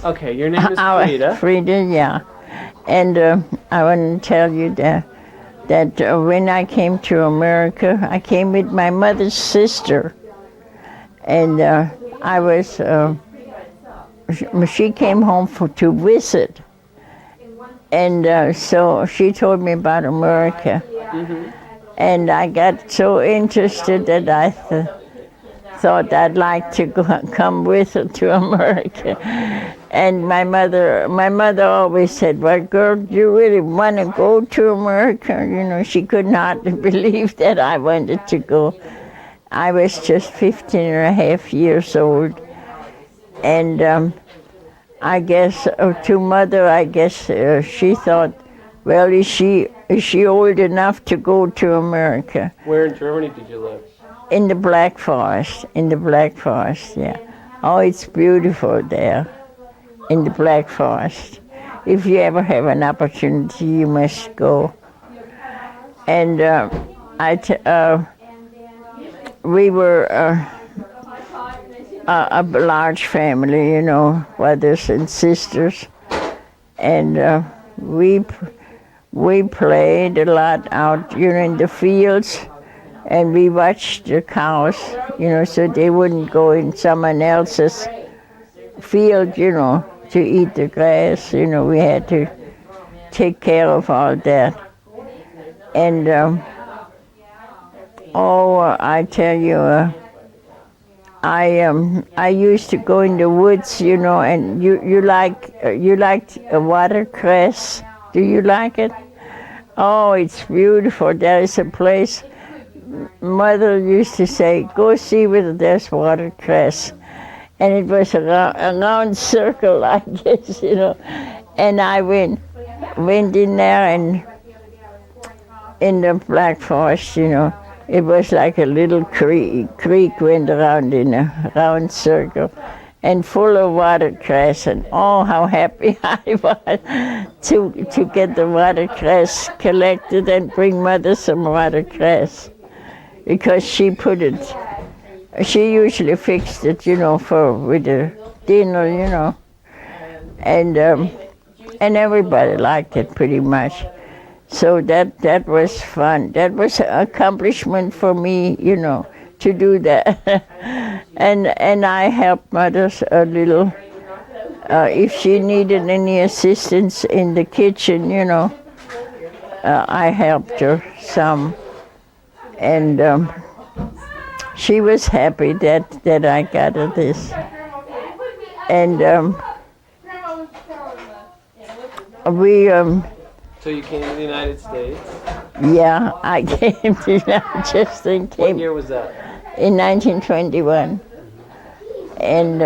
Okay, your name is Frieda. Frieda, yeah. And I want to tell you that when I came to America, I came with my mother's sister. And I was, she came home to visit. And so she told me about America. Mm-hmm. And I got so interested that I thought I'd like to come with her to America. And my mother always said, "Well, girl, do you really want to go to America?" You know, she could not believe that I wanted to go. I was just 15 and a half years old. And I guess to mother, I guess she thought, well, is she old enough to go to America? Where in Germany did you live? In the Black Forest, yeah. Oh, it's beautiful there, in the Black Forest. If you ever have an opportunity, you must go. And we were a large family, you know, brothers and sisters, and we played a lot out, you know, in the fields. And we watched the cows, you know, so they wouldn't go in someone else's field, you know, to eat the grass. You know, we had to take care of all that. And I tell you, I used to go in the woods, you know, and you liked watercress. Do you like it? Oh, it's beautiful. There is a place. Mother used to say, "Go see whether there's watercress," and it was a round circle, I guess, you know. And I went in there, and in the Black Forest, you know, it was like a little creek went around in a round circle, and full of watercress. And oh, how happy I was to get the watercress collected and bring Mother some watercress. Because she usually fixed it, you know, with the dinner, you know, and everybody liked it pretty much. So that was fun. That was an accomplishment for me, you know, to do that. and I helped Mother a little. If she needed any assistance in the kitchen, you know, I helped her some. And she was happy that I got her this. And we... So you came to the United States? Yeah, I came to What year was that? In 1921. And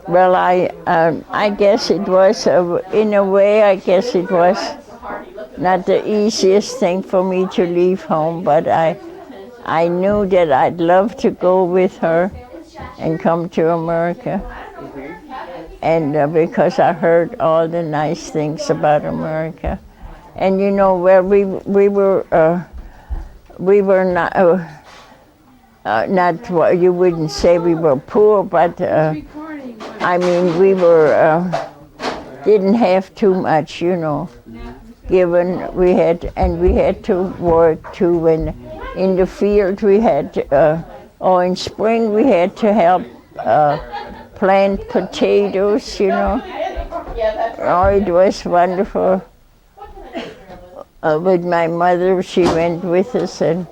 well, I guess it was, in a way, I guess it was not the easiest thing for me to leave home, but I knew that I'd love to go with her and come to America. And because I heard all the nice things about America. And you know, where we were not what you wouldn't say we were poor, but I mean, we didn't have too much, you know. Given we had to work too, and in the field we had or in spring we had to help plant potatoes, you know. Oh, it was wonderful. With my mother, she went with us, and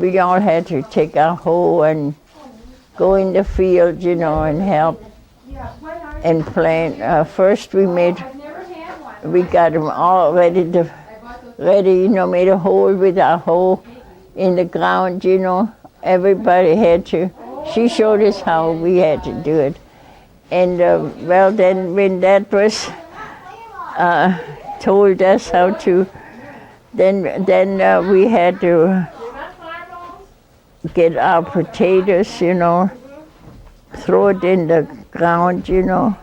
we all had to take our hoe and go in the field, you know, and help and plant. First we got them all ready, you know, made a hole with our hoe in the ground, you know. Everybody had to. She showed us how we had to do it. And well, then when that was told us how to, then we had to get our potatoes, you know, throw it in the ground, you know,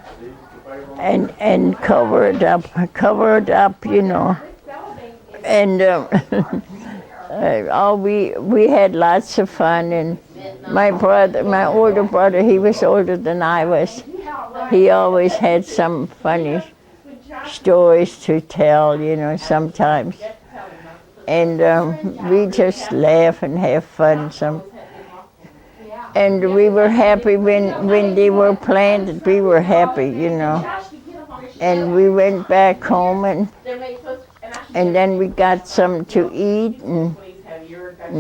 and cover it up, you know. And we had lots of fun, my older brother, he was older than I was. He always had some funny stories to tell, sometimes. And we just laugh and have fun. And we were happy when they were planted. We were happy, And we went back home, and then we got some to eat, and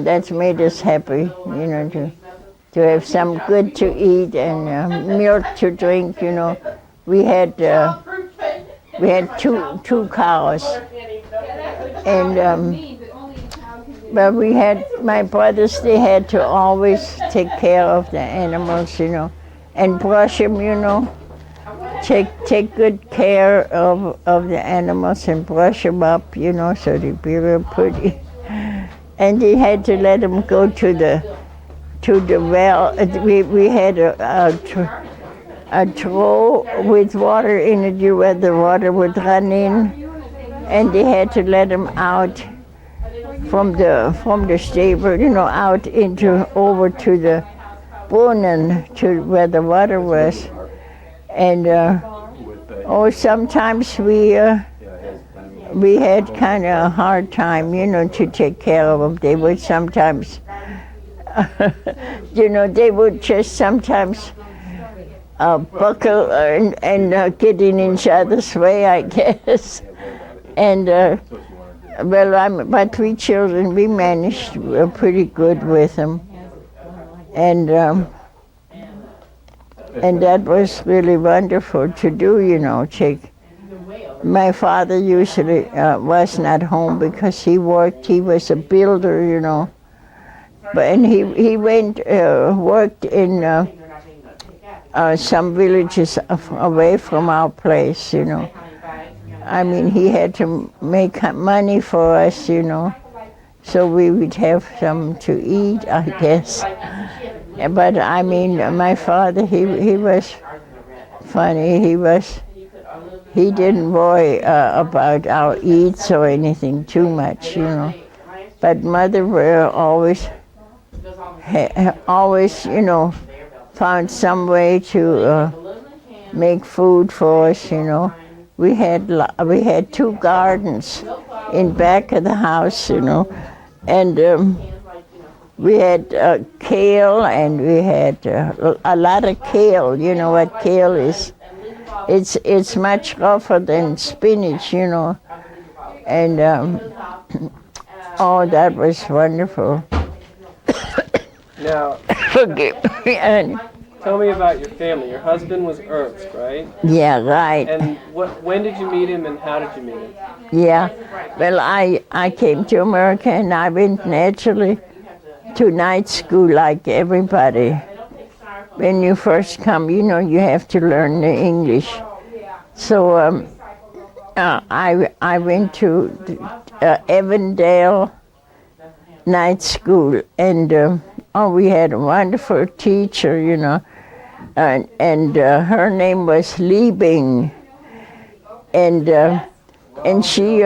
that's made us happy, to have some good to eat and milk to drink. We had two cows, and but my brothers. They had to always take care of the animals, and brush them, Take good care of the animals and brush them up, so they'd be real pretty. And they had to let them go to the well. We had a trough with water in it, where the water would run in, and they had to let them out from the stable, out over to the brunnen, to where the water was. And sometimes we had kind of a hard time, to take care of them. They would sometimes, they would just sometimes buckle and get in each other's way, I guess. And my 3 children, we managed pretty good with them. And that was really wonderful to do, My father usually was not home because he worked. He was a builder, and he worked in some villages away from our place, I mean, he had to make money for us, so we would have some to eat, I guess. But I mean, my father, he was funny. He didn't worry about our eats or anything too much, But mother were always, found some way to make food for us, We had 2 gardens in back of the house, and we had kale, and we had a lot of kale. You know what kale is? It's much rougher than spinach, And oh, that was wonderful. Now, Forgive me, Annie. Tell me about your family. Your husband was Ernst, right? Yeah, right. And when did you meet him, and how did you meet him? Yeah, well, I came to America, and I went naturally to night school like everybody. When you first come, you have to learn the English. So I went to Evandale night school, and we had a wonderful teacher, and her name was Liebing, and she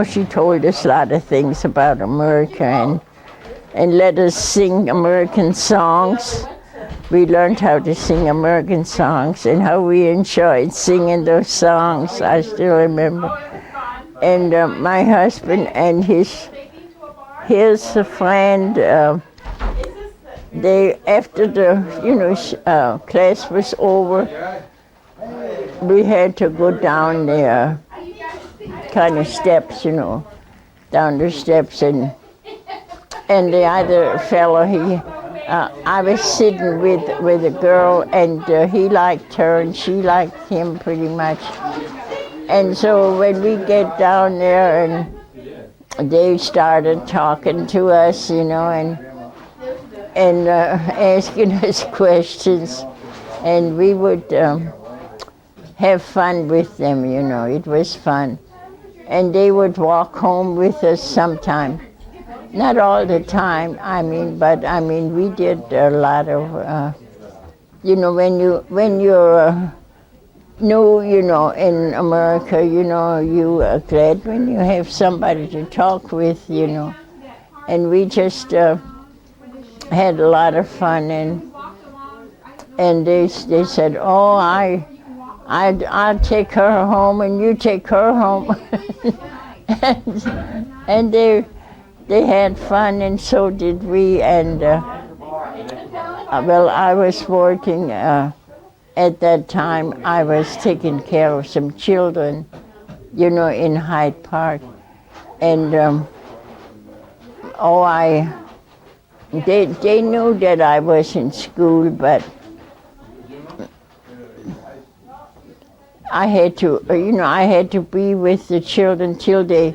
she told us a lot of things about America, and let us sing American songs. We learned how to sing American songs and how we enjoyed singing those songs. I still remember. And my husband and his friend, they, after the class was over, we had to go down the kind of steps, down the steps, and the other fellow, I was sitting with a girl, and he liked her and she liked him pretty much. And so when we get down there, and they started talking to us, and asking us questions, and we would have fun with them, it was fun. And they would walk home with us sometime. Not all the time, but we did a lot of, when you're new, in America, you are glad when you have somebody to talk with, and we just had a lot of fun, and they said, "Oh, I'll take her home, and you take her home," and they had fun, and so did we. And well, I was working at that time. I was taking care of some children, in Hyde Park, and they knew that I was in school, but I had to, I had to be with the children till they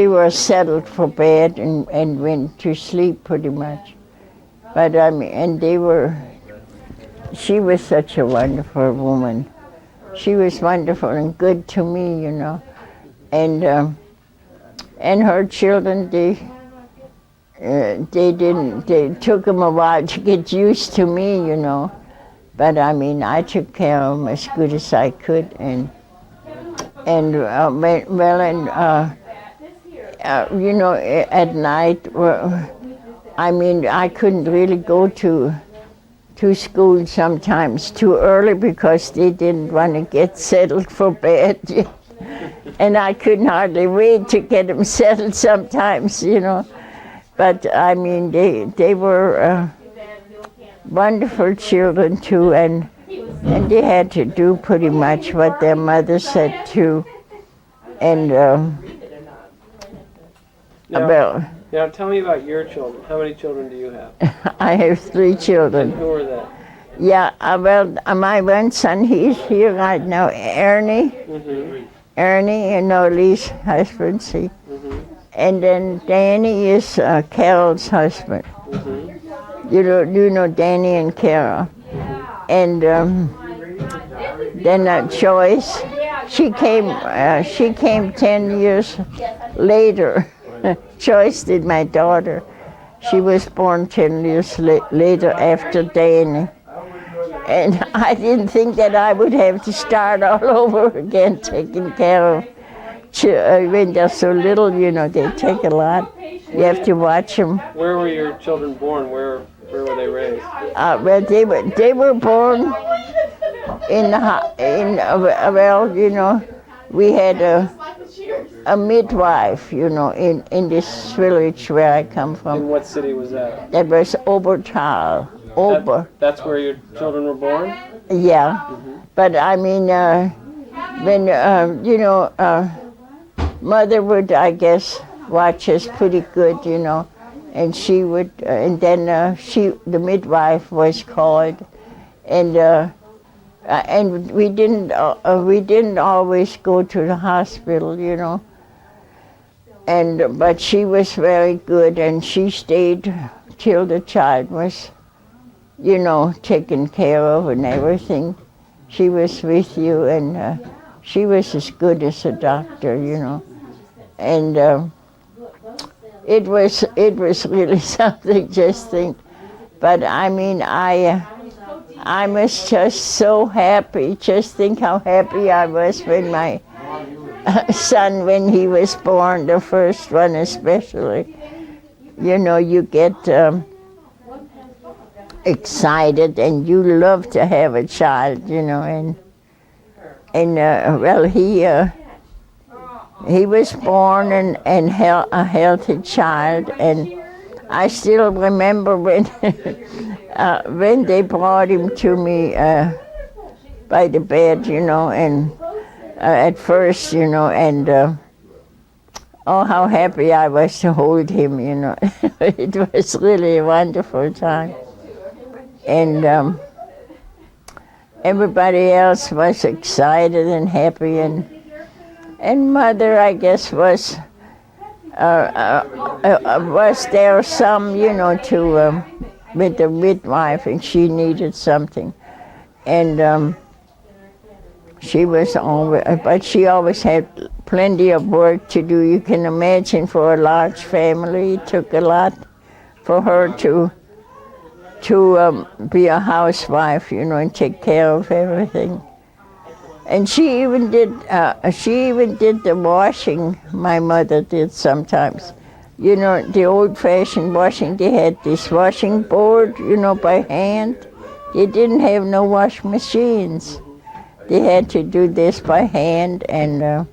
were settled for bed and went to sleep pretty much. But and she was such a wonderful woman. She was wonderful and good to me, and her children, they took them a while to get used to me, but I took care of them as good as I could, at night, I couldn't really go to school sometimes too early because they didn't want to get settled for bed yet. And I couldn't hardly wait to get them settled sometimes, But they were wonderful children too, and they had to do pretty much what their mother said too. And Now tell me about your children. How many children do you have? I have 3 children. And who are they? Yeah, my one son, he's here right now, Ernie. Mm-hmm. Ernie, Lee's husband, see. Mm-hmm. And then Danny is Carol's husband. Mm-hmm. You know Danny and Carol. And then Joyce, she came 10 years later. Joyce did, my daughter. She was born 10 years later after Danny. And I didn't think that I would have to start all over again taking care of when they're so little, they take a lot. You have to watch them. Where were your children born? Where were they raised? Well, they were born we had a midwife, in this village where I come from. In what city was that? That was Obertal. That's where your children were born? Yeah. Mm-hmm. But when, Mother would, I guess, watch us pretty good, and she would, and then the midwife was called, and we didn't always go to the hospital, but she was very good, and she stayed till the child was, taken care of and everything. She was with you, and she was as good as a doctor, and it was really something. Just think, but I was just so happy. Just think how happy I was when my son, when he was born, the first one especially. You get excited, and you love to have a child, well, he was born and a healthy child, and I still remember when when they brought him to me by the bed, and at first, and oh, how happy I was to hold him, It was really a wonderful time. And everybody else was excited and happy, and Mother, I guess, was there some, to with the midwife, and she needed something, and she was always, but she always had plenty of work to do. You can imagine, for a large family, it took a lot for her to be a housewife, and take care of everything. And she even did the washing. My mother did sometimes. You know, the old-fashioned washing, they had this washing board, you know, by hand. They didn't have no wash machines. They had to do this by hand, and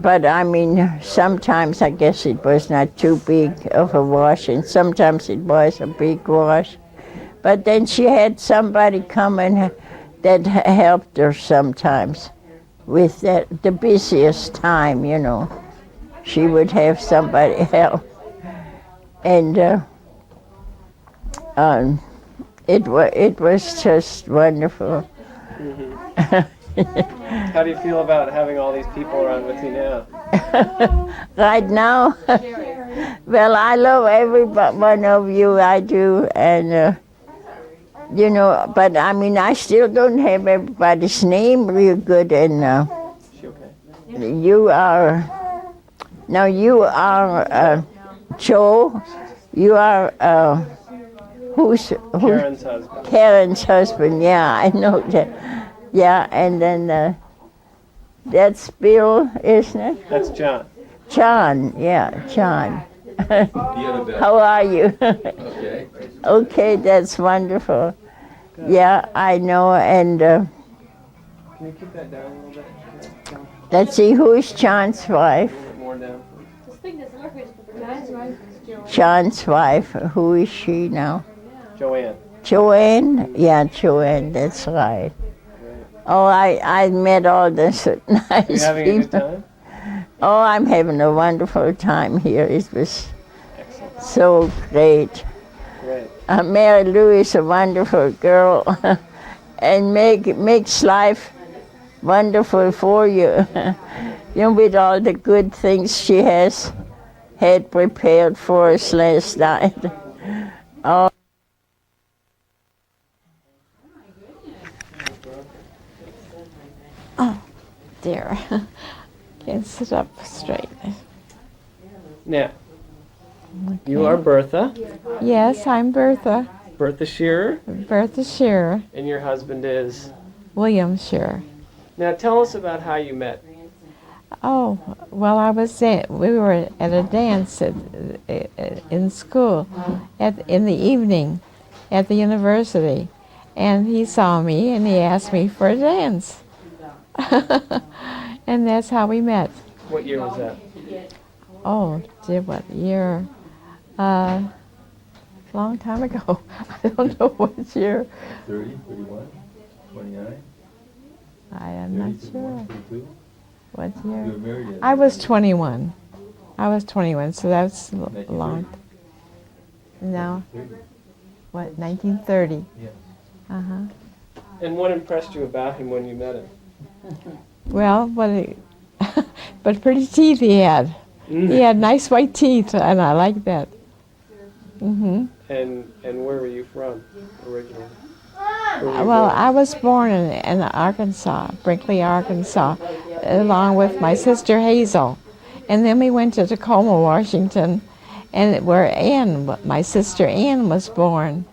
but I mean, sometimes I guess it was not too big of a wash, and sometimes it was a big wash. But then she had somebody come and that helped her sometimes with that, the busiest time, you know. She would have somebody help, and it was just wonderful. How do you feel about having all these people around with you now? Right now, well, I love every one of you. I do, and you know, but I mean, I still don't have everybody's name real good, and She okay? you are. Now you are Joe. You are who's Karen's husband. Karen's husband. Yeah, I know that. Yeah, and then that's Bill, isn't it? That's John. John. Yeah, John. How are you? Okay. Okay, that's wonderful. Yeah, I know. And Can you keep that down a little bit? Yeah, let's see, who's John's wife? a little bit more down. John's wife. Who is she now? Joanne. Joanne? Yeah, Joanne, that's right. Oh, I met all this nice You having a good people. time? Oh, I'm having a wonderful time here. It was Excellent. so great. Great. Mary Lou is a wonderful girl and makes life wonderful for you. You know, with all the good things she has had prepared for us last night. Oh. Dear, can't sit up straight. Now, you are Bertha. Yes, I'm Bertha Scheerer, Scheerer, and your husband is. William Scheerer. Now, tell us about how you met. Oh, well, we were at a dance in school in the evening at the university, and he saw me and he asked me for a dance. And that's how we met. What year was that? Oh, dear, what year? Long time ago. I don't know what year. 30, 31, 29, I am not 30, sure 32. what You were year. married at I was 21. I was 21, so that's long. No, 30. what, 1930? Yeah. Uh-huh. And what impressed you about him when you met him? Well, but pretty teeth he had. He had nice white teeth, and I like that. Mm-hmm. And where were you from originally? Where were you Well, born? I was born in Arkansas, Brinkley, Arkansas, along with my sister Hazel. And then we went to Tacoma, Washington, and where my sister Ann was born.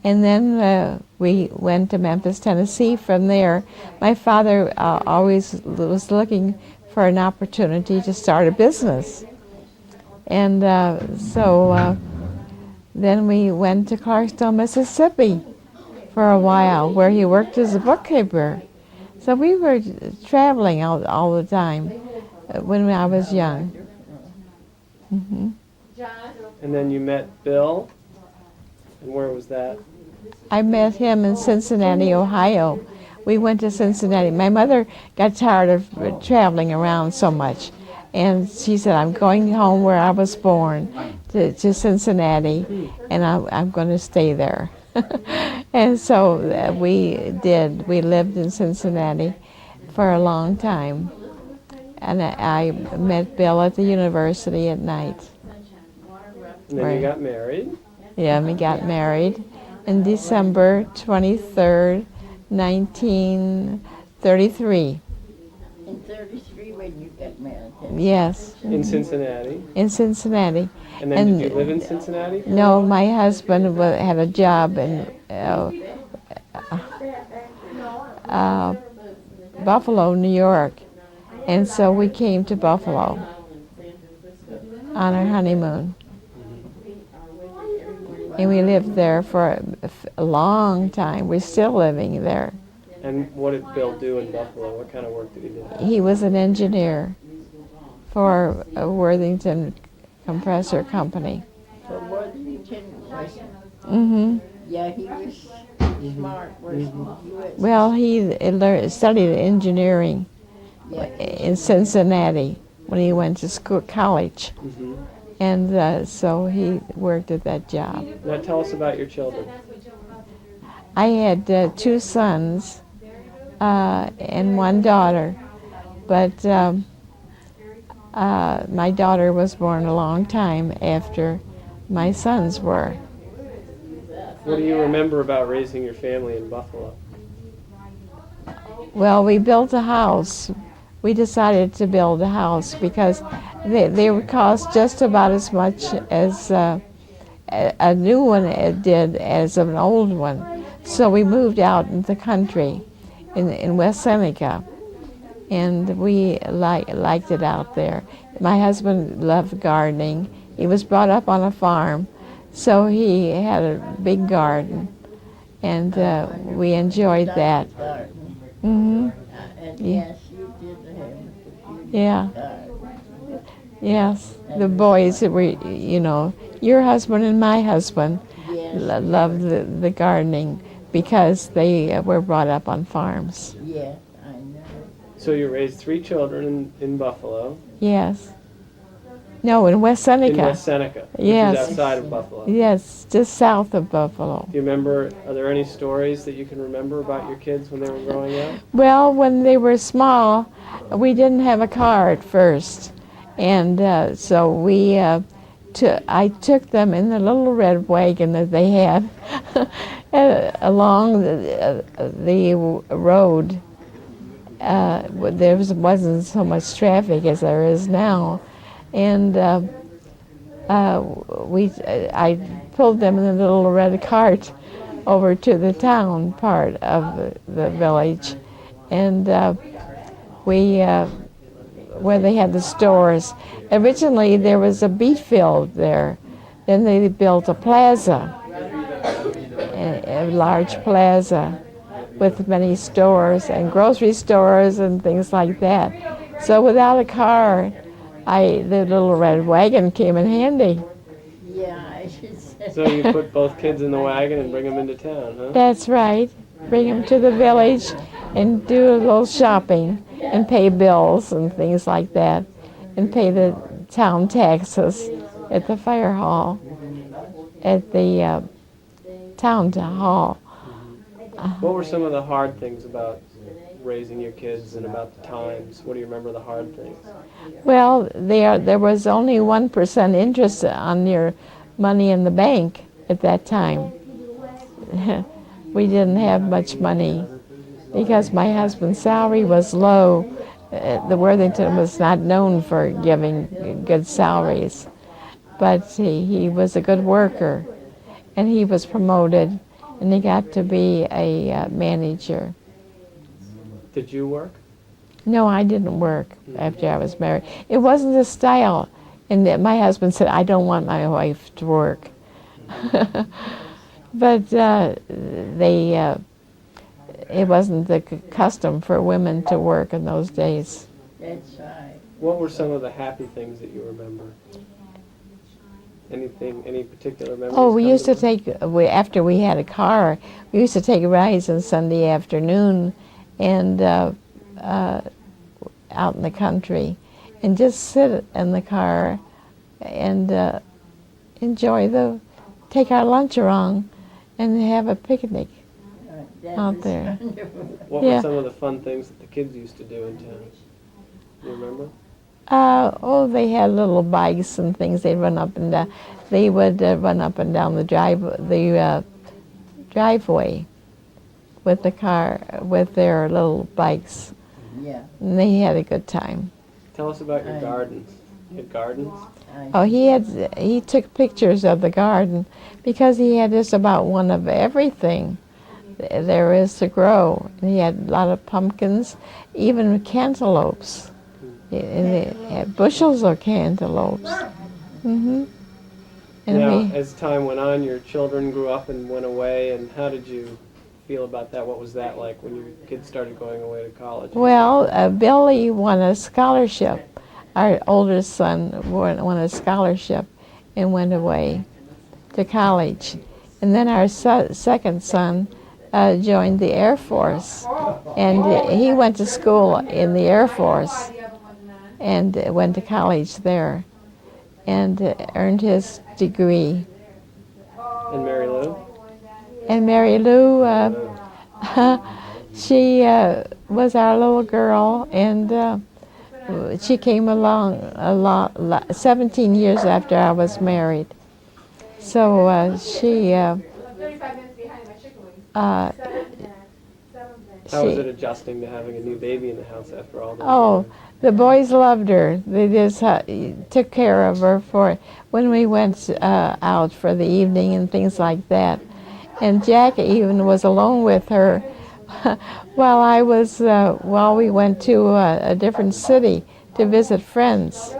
And then we went to Memphis, Tennessee from there. My father always was looking for an opportunity to start a business. And so then we went to Clarksville, Mississippi for a while, where he worked as a bookkeeper. So we were traveling all the time when I was young. Mm-hmm. And then you met Bill. And where was that? I met him in Cincinnati, Ohio. We went to Cincinnati. My mother got tired of traveling around so much, and she said, I'm going home where I was born, to Cincinnati, and I'm going to stay there. And so we did. We lived in Cincinnati for a long time, and I met Bill at the university at night. And then you got married. Yeah, we got married in December 23rd, 1933. In 33 when you got married. Yes, In Cincinnati. in Cincinnati. And then did you live in Cincinnati? No, my husband had a job in Buffalo, New York, and so we came to Buffalo. on our honeymoon. And we lived there for a long time. We're still living there. And what did Bill do in Buffalo? What kind of work did he do? He was an engineer for a Worthington compressor company. For Worthington was, Hmm. yeah, he was smart, wasn't he? Well, he studied engineering Yeah. in Cincinnati when he went to school, college. Mm-hmm. And so he worked at that job. Now tell us about your children. I had 2 sons and 1 daughter, but my daughter was born a long time after my sons were. What do you remember about raising your family in Buffalo? Well, we built a house. We decided to build a house because they would cost just about as much as a new one did as an old one. So we moved out into the country in West Seneca, and we liked it out there. My husband loved gardening. He was brought up on a farm, so he had a big garden, and we enjoyed that. Hmm. And Yeah. yes, you did have a Yeah. garden. Yes, the boys that were, your husband and my husband Yes, loved the gardening because they were brought up on farms. yes, I know. So you raised 3 children in Buffalo, Yes. No, in West Seneca. in West Seneca, which Yes. is outside of Buffalo. Yes, just south of Buffalo. Do you remember, are there any stories that you can remember about your kids when they were growing up? Well, when they were small, we didn't have a car at first, and so I took them in the little red wagon that they had along the road. There wasn't so much traffic as there is now, and I pulled them in a little red cart over to the town part of the village, and where they had the stores. Originally there was a beet field there. Then they built a plaza, a large plaza with many stores and grocery stores and things like that. So without a car, the little red wagon came in handy. Yeah, I should say. So you put both kids in the wagon and bring them into town, huh? That's right. Bring them to the village and do a little shopping and pay bills and things like that, and pay the town taxes at the fire hall, at the town hall. What were some of the hard things about raising your kids and about the times? What do you remember the hard things? Well, there was only 1% interest on your money in the bank at that time. We didn't have much money because my husband's salary was low. The Worthington was not known for giving good salaries, but he was a good worker, and he was promoted, and he got to be a manager. Did you work? No, I didn't work after I was married. It wasn't the style, and my husband said, "I don't want my wife to work." But it wasn't the custom for women to work in those days. That's right. What were some of the happy things that you remember? Any particular memories? Oh, we come used to mind? after we had a car, we used to take rides on Sunday afternoon and out in the country and just sit in the car and take our lunch around and have a picnic. That Out was there. wonderful. What Yeah. were some of the fun things that the kids used to do in town? You remember? They had little bikes and things. They'd run up and down. They would run up and down the driveway with the car, with their little bikes, Yeah. and they had a good time. Tell us about your Right. gardens. You had gardens? Oh, he took pictures of the garden because he had just about one of everything there is to grow. And he had a lot of pumpkins, even cantaloupes. And they had bushels of cantaloupes. Mm-hmm. And Now, we, as time went on, your children grew up and went away, and how did you feel about that? What was that like when your kids started going away to college? well, Billy won a scholarship. Our oldest son won a scholarship and went away to college. And then our second son joined the Air Force. And he went to school in the Air Force and went to college there and earned his degree. And Mary Lou? And Mary Lou, she was our little girl, and she came along 17 years after I was married. So How was it adjusting to having a new baby in the house after all those oh, years? the boys loved her. They just took care of her for when we went out for the evening and things like that. And Jack even was alone with her while we went to a different city to visit friends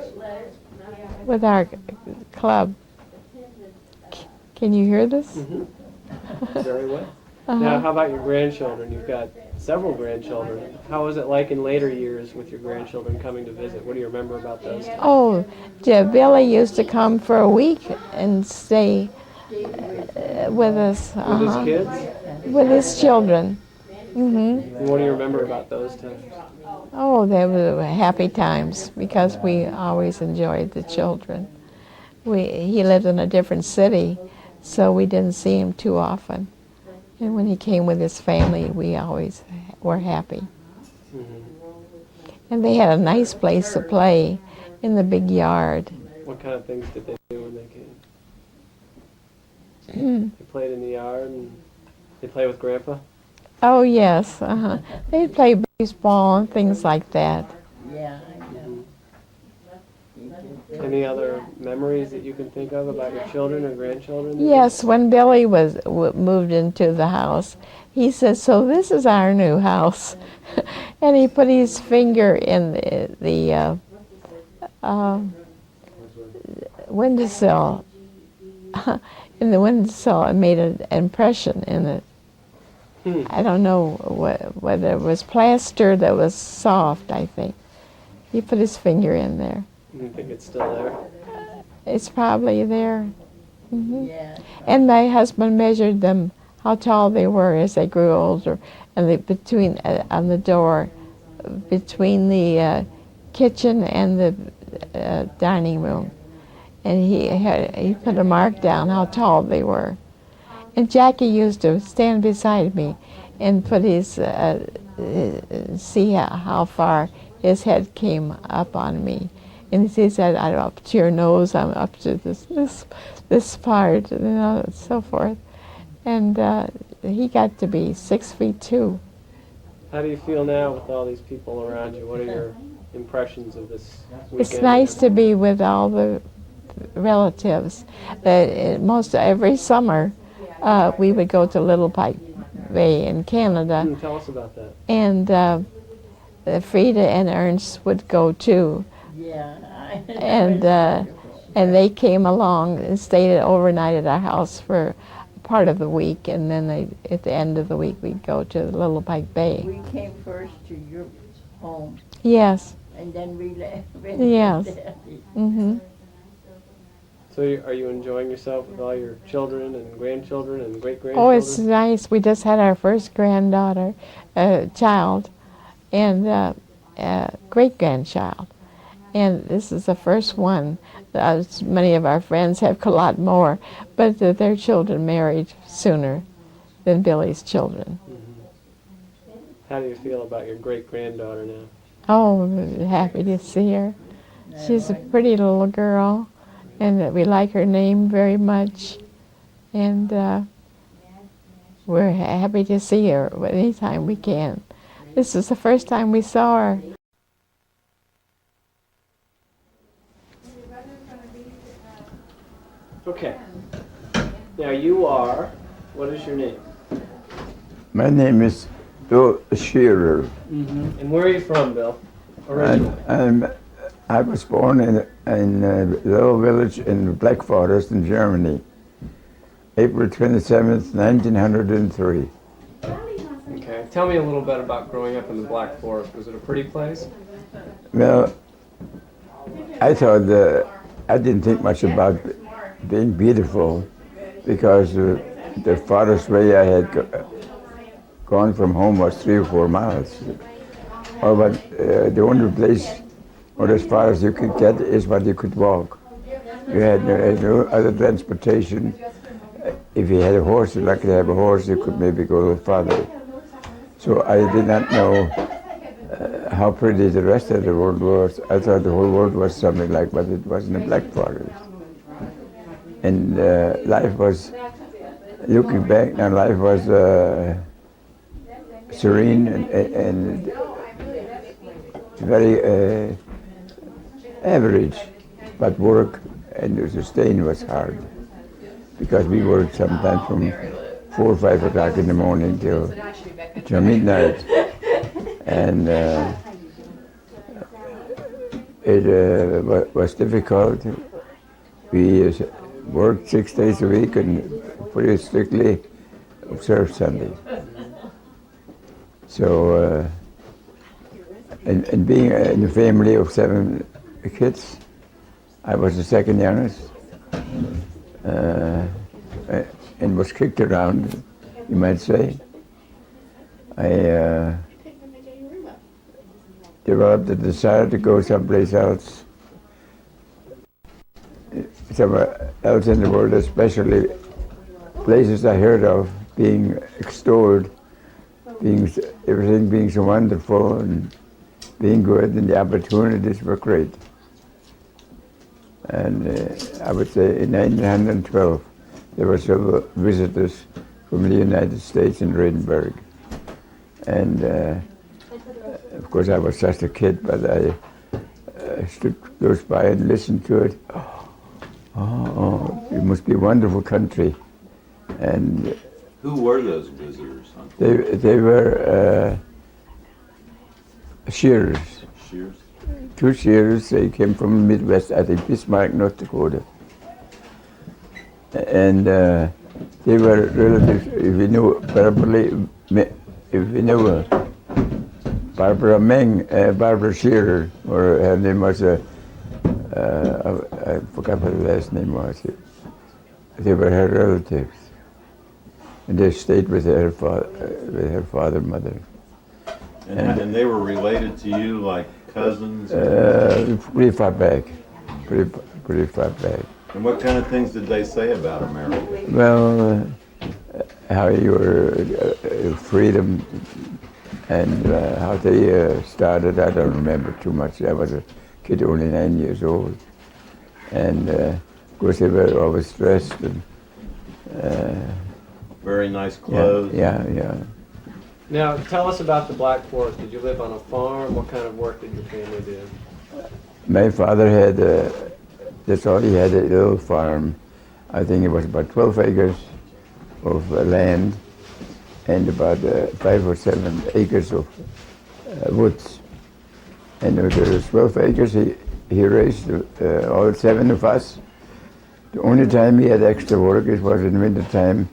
with our club. Can you hear this? Mm-hmm. Very well. Now, how about your grandchildren? You've got several grandchildren. How was it like in later years with your grandchildren coming to visit? What do you remember about those times? Oh, Billy used to come for a week and stay with us. With his kids? With his children. Mm-hmm. And what do you remember about those times? Oh, they were happy times because we always enjoyed the children. He lived in a different city, so we didn't see him too often. And when he came with his family, we always were happy. Mm-hmm. And they had a nice place to play in the big yard. What kind of things did they do when they came? They played in the yard and they play with Grandpa? Oh, yes. They'd play baseball and things like that. Yeah. Any other memories that you can think of about your children or grandchildren? Yes, when Billy moved into the house, he said, "So this is our new house," and he put his finger in the windowsill, and made an impression in it. I don't know whether it was plaster that was soft. I think he put his finger in there. You think it's still there? It's probably there. Mm-hmm. Yeah. And my husband measured them, how tall they were as they grew older, and on the door between the kitchen and the dining room, and he put a mark down how tall they were. And Jackie used to stand beside me and put his see how far his head came up on me. And he said, "I'm up to your nose, I'm up to this part," and so forth. And he got to be 6'2". How do you feel now with all these people around you? What are your impressions of this weekend? It's nice to be with all the relatives. Every summer, we would go to Little Pike Bay in Canada, Tell us about that. and Frieda and Ernst would go too. Yeah. And they came along and stayed overnight at our house for part of the week, and then at the end of the week we'd go to Little Pike Bay. We came first to your home, Yes. and then we left. Yes. Mm-hmm. So are you enjoying yourself with all your children and grandchildren and great-grandchildren? Oh, it's nice. We just had our first granddaughter, child, and great-grandchild. And this is the first one. Many of our friends have a lot more, but their children married sooner than Billy's children. Mm-hmm. How do you feel about your great-granddaughter now? Oh, we're happy to see her. She's a pretty little girl, and we like her name very much. And we're happy to see her anytime we can. This is the first time we saw her. Okay. Now you are, what is your name? My name is Bill Scheerer. Mm-hmm. And where are you from, Bill? Originally? I was born in in a little village in the Black Forest in Germany, April 27th, 1903. Okay. Tell me a little bit about growing up in the Black Forest. Was it a pretty place? Well, I thought I didn't think much about being beautiful because the farthest way I had gone from home was 3 or 4 miles. But the only place, or as far as you could get, is what you could walk. You had no other transportation. If you had a horse, you'd like to have a horse, you could maybe go a little farther. So I did not know how pretty the rest of the world was. I thought the whole world was something like what it was in the Black Forest. And life was, looking back now, life was serene and very average, but work and the sustain was hard because we worked sometimes from 4 or 5 o'clock in the morning till midnight, and it was difficult. We worked 6 days a week and pretty strictly observed Sunday. So, and being in a family of 7 kids, I was the second youngest, and was kicked around, you might say. I developed a desire to go someplace else, somewhere else in the world, especially places I heard of being extolled, everything being so wonderful and being good, and the opportunities were great. And I would say in 1912, there were several visitors from the United States in Edinburgh. And of course I was just a kid, but I stood close by and listened to it. Oh, it must be a wonderful country. And Who were those visitors? they were Scheerers. Shears? 2 Scheerers. They came from the Midwest, I think Bismarck, North Dakota. And they were relatives. If you knew Barbara Scheerer, or her name was, I forgot what her last name was. They were her relatives. And they stayed with her father and mother. And they were related to you like cousins? Pretty far back. Pretty far back. And what kind of things did they say about America? Well, how you were freedom and how they started, I don't remember too much. I was a kid, only 9 years old. And of course they were always dressed and Very nice clothes? Yeah. Now, tell us about the Black Forest. Did you live on a farm? What kind of work did your family do? My father had, that's all he had, a little farm. I think it was about 12 acres of land and about 5 or 7 acres of woods. And with those 12 acres, he raised all 7 of us. The only time he had extra work, it was in winter time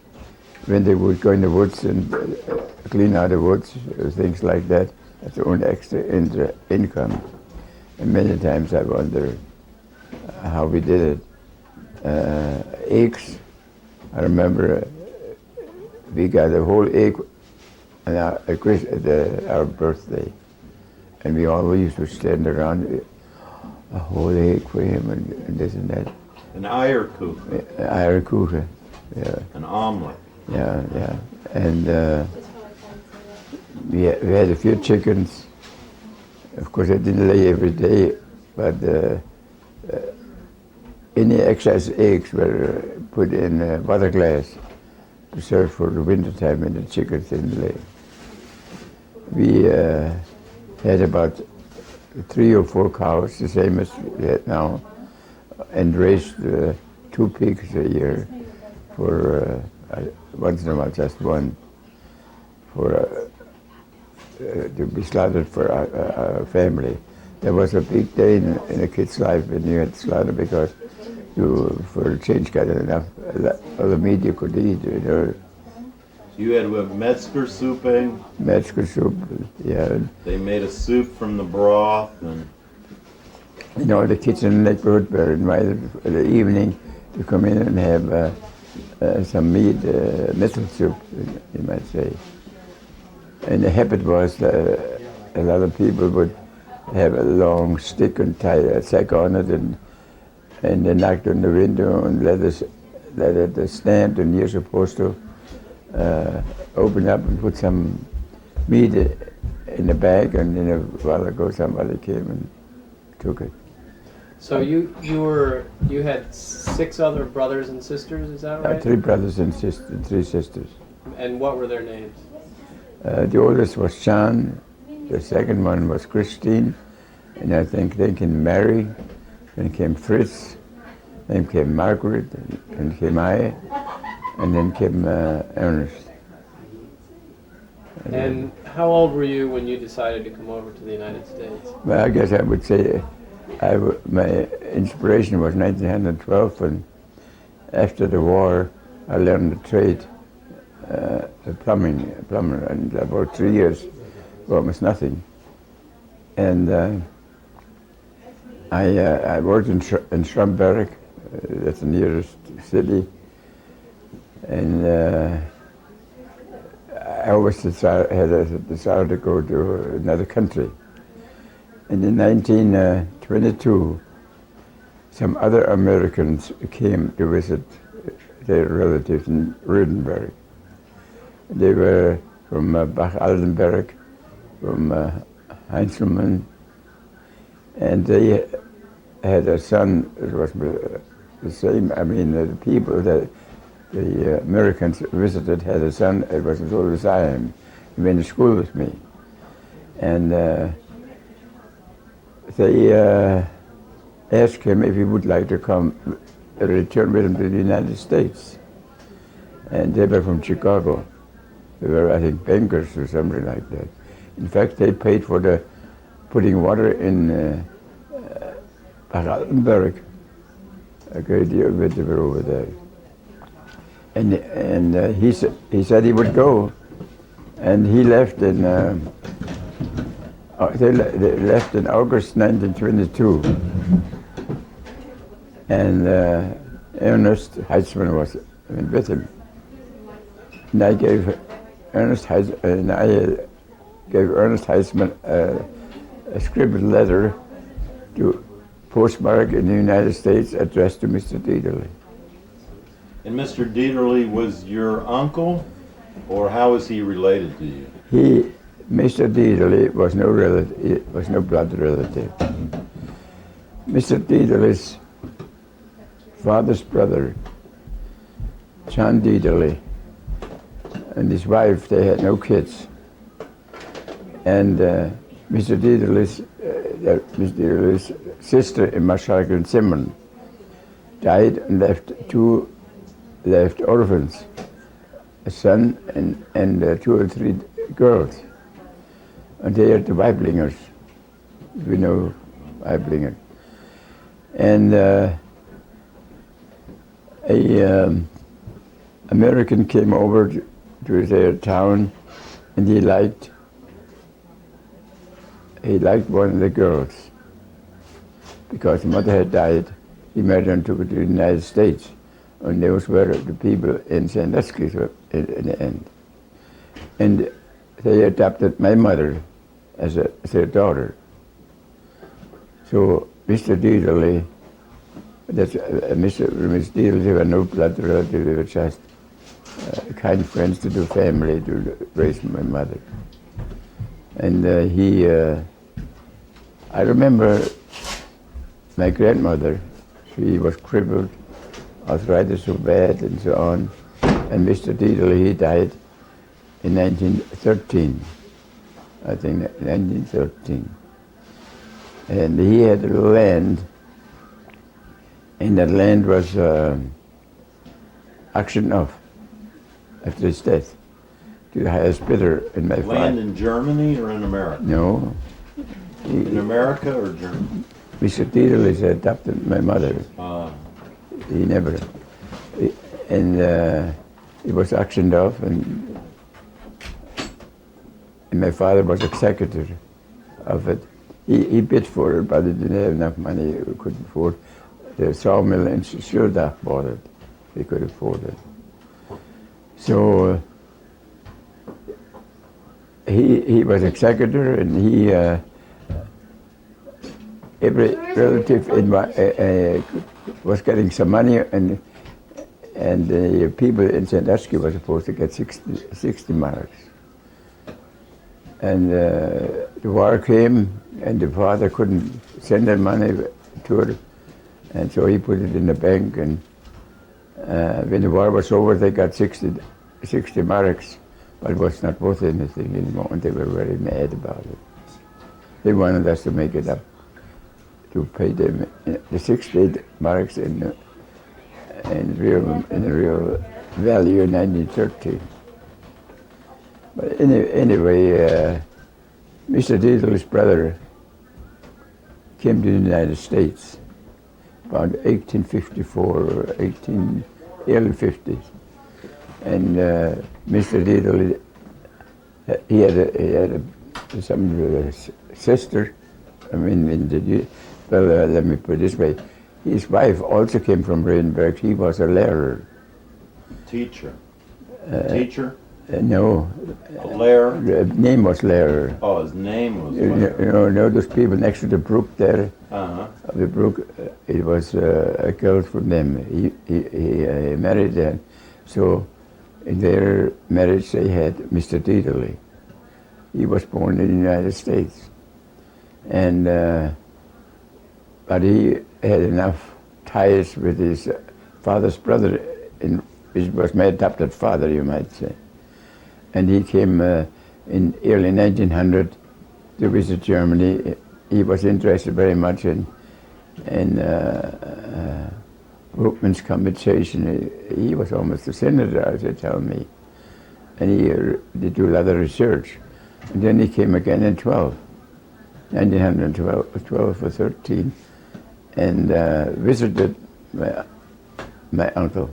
when they would go in the woods and clean out the woods, things like that. That's the only extra income. And many times I wonder how we did it. Eggs, I remember we got a whole egg on our birthday. And we always used to stand around a whole egg for him and this and that. An eierkuchen. Eierkuchen, yeah. An omelet. Yeah. And we had a few chickens. Of course, I didn't lay every day, but any excess eggs were put in water glass to serve for the winter time when the chickens didn't lay. We had about 3 or 4 cows, the same as we had now, and raised 2 pigs a year for once in a while, just one, for to be slaughtered for our family. There was a big day in a kid's life when you had slaughter because for a change got enough other meat you could eat. You had what, Metzger souping? Metzger soup, yeah. They made a soup from the broth, and The kids in the neighborhood were invited for the evening to come in and have some meat, nettle soup, you might say. And the habit was that a lot of people would have a long stick and tie a sack on it, and they knocked on the window and let it stand, and you're supposed to open up and put some meat in a bag, and then a while ago somebody came and took it. So you had 6 other brothers and sisters, is that right? 3 brothers and 3 sisters. And what were their names? The oldest was John, the second one was Christine, and I think then came Mary, then came Fritz, then came Margaret, and came I, and then came Ernest. And how old were you when you decided to come over to the United States? Well, I guess I would say my inspiration was 1912, and after the war I learned the trade, plumber, and about 3 years, almost nothing. And I worked in Schramberg, that's the nearest city, and I always had a desire to go to another country. And in 1922, some other Americans came to visit their relatives in Rüdenberg. They were from Bach-Altenberg, from Heinzelmann, and they had a son. It was the same. I mean, the people that the Americans visited had a son. It was as old as I am. He went to school with me, and they asked him if he would like to come return with him to the United States. And they were from Chicago. They were, I think, bankers or something like that. In fact, they paid for the putting water in Bach-Altenberg, a great deal when they were over there. And he said he would go, and he left in. They left in August 1922, and Ernest Heitzman was with him. And I gave Ernest Heitzman a scribbled letter to postmark in the United States addressed to Mr. Dieterle. And Mr. Dieterle was your uncle, or how is he related to you? Mr. Dieterle was no relative, was no blood relative. Mr. Dieterle's father's brother, John Dieterle, and his wife, they had no kids. And Mr. Dieterle's sister in Maschalk and Zimmern died and left orphans, a son and 2 or 3 girls. And they are the Weiblingers. We know Weiblinger. And a American came over to their town, and he liked one of the girls because the mother had died. He married her and took her to the United States, and those were the people in Sandusky in the end. And they adopted my mother as their daughter. So Mr. Dieterle, Mr. and Miss Dieterle, they were no blood relative, they were just kind friends to the family to raise my mother. And I remember my grandmother, she was crippled, arthritis so bad and so on, and Mr. Dieterle, he died in 1913. I think 1913. And he had land, and that land was auctioned off after his death to the highest bidder in my Land farm. in Germany or in America? No, In America or Germany? Mr. Dieterle adopted my mother. He never, and he was auctioned off, and my father was executor of it. He bid for it, but he didn't have enough money. He couldn't afford the sawmill, and Schulda bought it. He could afford it. So he was executor, and he every relative was getting some money, and the people in Sandusky were supposed to get 60 marks. And the war came, and the father couldn't send that money to her, and so he put it in the bank. And when the war was over, they got 60 marks, but it was not worth anything anymore, and they were very mad about it. They wanted us to make it up, to pay them the 60 marks in real value in 1930. But anyway, Mr. Dieterle's brother came to the United States about 1854 or early 50s. And Mr. Dieterle, he had some sister. I mean, let me put it this way. His wife also came from Rheinberg. He was a lawyer. Teacher? Teacher? No. A lair? The name was Lair. Oh, his name was You know those people next to the brook there? Uh-huh. The brook, it was a girl from them. He married them. So in their marriage they had Mr. Dieterle. He was born in the United States. And but he had enough ties with his father's brother, which was my adopted father, you might say. And he came in early 1900 to visit Germany. He was interested very much in workmen's compensation. He was almost a senator, as they tell me. And he did do a lot of research. And then he came again in 1912 or 13, and visited my uncle,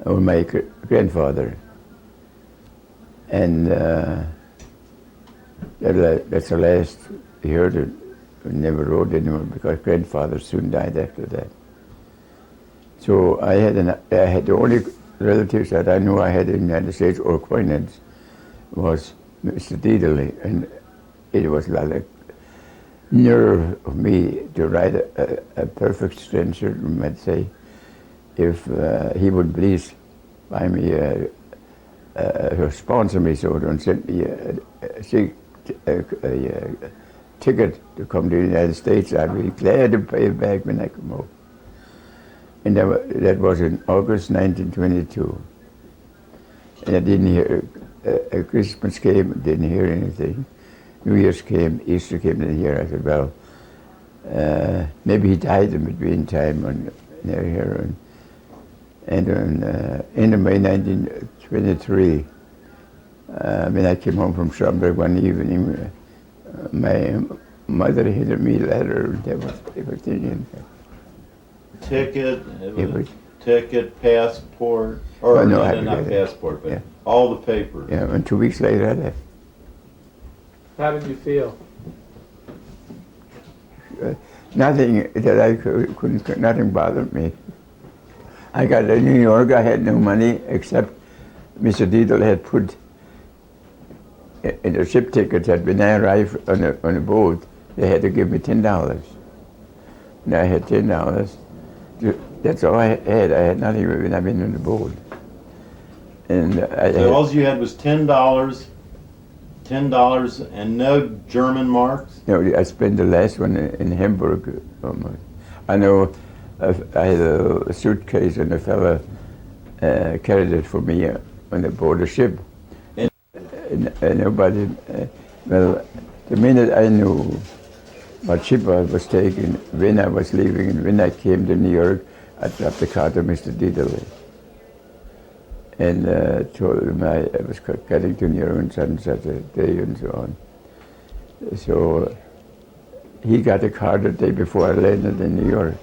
or my grandfather. And that's the last he heard it. We never wrote anymore because grandfather soon died after that. So I had the only relatives that I knew I had in the United States or acquaintance was Mr. Dieterle, and it was like nerve of me to write a perfect stranger, you might say, if he would please buy me sponsor me and send me a ticket to come to the United States. I'd be glad to pay it back when I come home. And that was in August 1922. And I didn't hear, Christmas came, didn't hear anything. New Year's came, Easter came, didn't hear. I said, well, maybe he died in between time near here. And on end of May 1923, when I came home from Schaumburg one evening, my mother handed me a letter, and there was everything in there. Ticket, passport, or not passport, but all the papers. Yeah, and 2 weeks later I left. How did you feel? Nothing that I couldn't, nothing bothered me. I got to New York, I had no money except Mr. Dieterle had put in the ship tickets that when I arrived on a boat, they had to give me $10. And I had $10. That's all I had. I had nothing when I've been on the boat. And so all you had was $10 and no German marks? No, I spent the last one in Hamburg almost. I know I had a suitcase and a fella carried it for me on board a ship. And nobody, well, the minute I knew what ship I was taking, when I was leaving, and when I came to New York, I dropped the car to Mr. Dieterle. And told him I was getting to New York on such a day and so on. So he got a car the day before I landed in New York.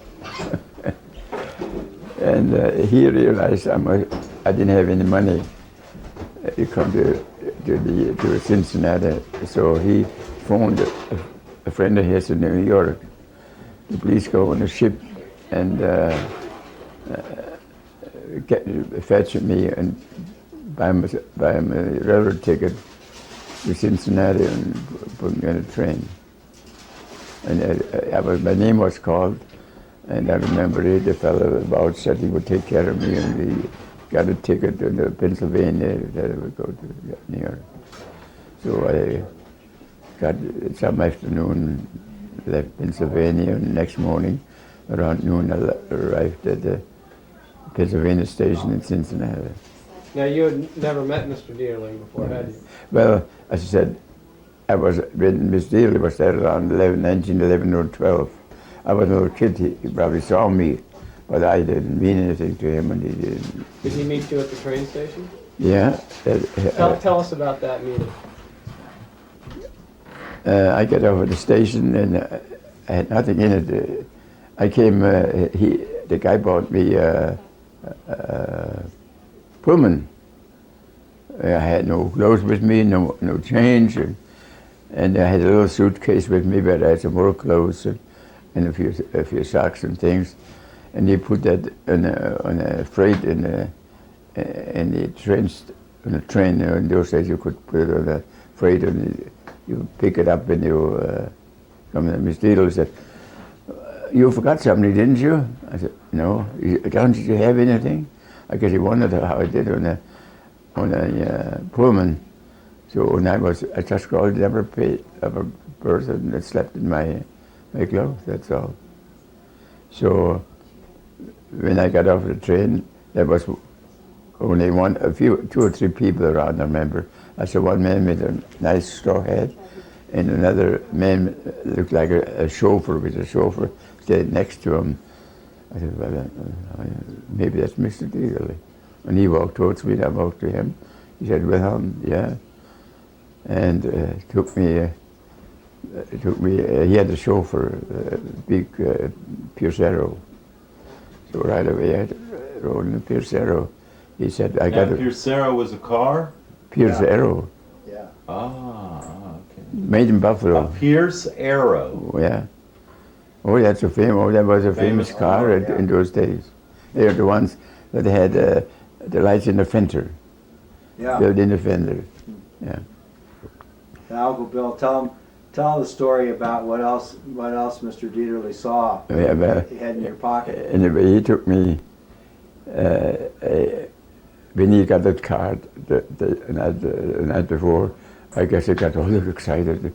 And he realized I didn't have any money to come to Cincinnati. So he phoned a friend of his in New York. The police go on a ship and fetch me and buy him a railroad ticket to Cincinnati and put me on a train. And my name was called, and I remember the fellow about said he would take care of me, and he got a ticket to Pennsylvania that I would go to New York. So I got some afternoon, left Pennsylvania, and the next morning around noon I arrived at the Pennsylvania station in Cincinnati. Now, you had never met Mr. Dearling before, had you? Well, as I said, when Miss Dearling was there around 1911 or 12. I was a little kid, he probably saw me, but I didn't mean anything to him, and he didn't. Did he meet you at the train station? Yeah. Tell us about that meeting. I got over the station, and I had nothing in it. I came, the guy bought me Pullman. I had no clothes with me, no change, and I had a little suitcase with me, but I had some more clothes and a few socks and things. And they put that on a freight in the train. In those days, you could put it on a freight, and you pick it up when you come in. Miss Deedle said, "You forgot something, didn't you?" I said, "No." "Don't you have anything?" I guess he wondered how I did on a Pullman. So when I just called, never paid of a person that slept in my clothes. That's all. So when I got off the train, there was only two or three people around. I remember. I saw one man with a nice straw hat, and another man looked like a chauffeur with a chauffeur stayed next to him. I said, "Well, maybe that's Mr. Dearly." And he walked towards me, and I walked to him. He said, "Wilhelm, yeah." And took me. He had a chauffeur, big Piercero. So right away I rode in a Piercero. He said, "I got a Piercero was a car? Piercero, Yeah. Okay. made in Buffalo." A Pierce Arrow. Oh, yeah. Oh, that's a famous. Oh, that was a famous car in those days. They were the ones that had the lights in the fender, Yeah. built in the fender. Yeah. Now, Uncle Bill, tell the story about what else Mr. Dieterle saw Yeah, well, he had in your pocket. anyway, he took me. When he got that card the night before, I guess he got all excited.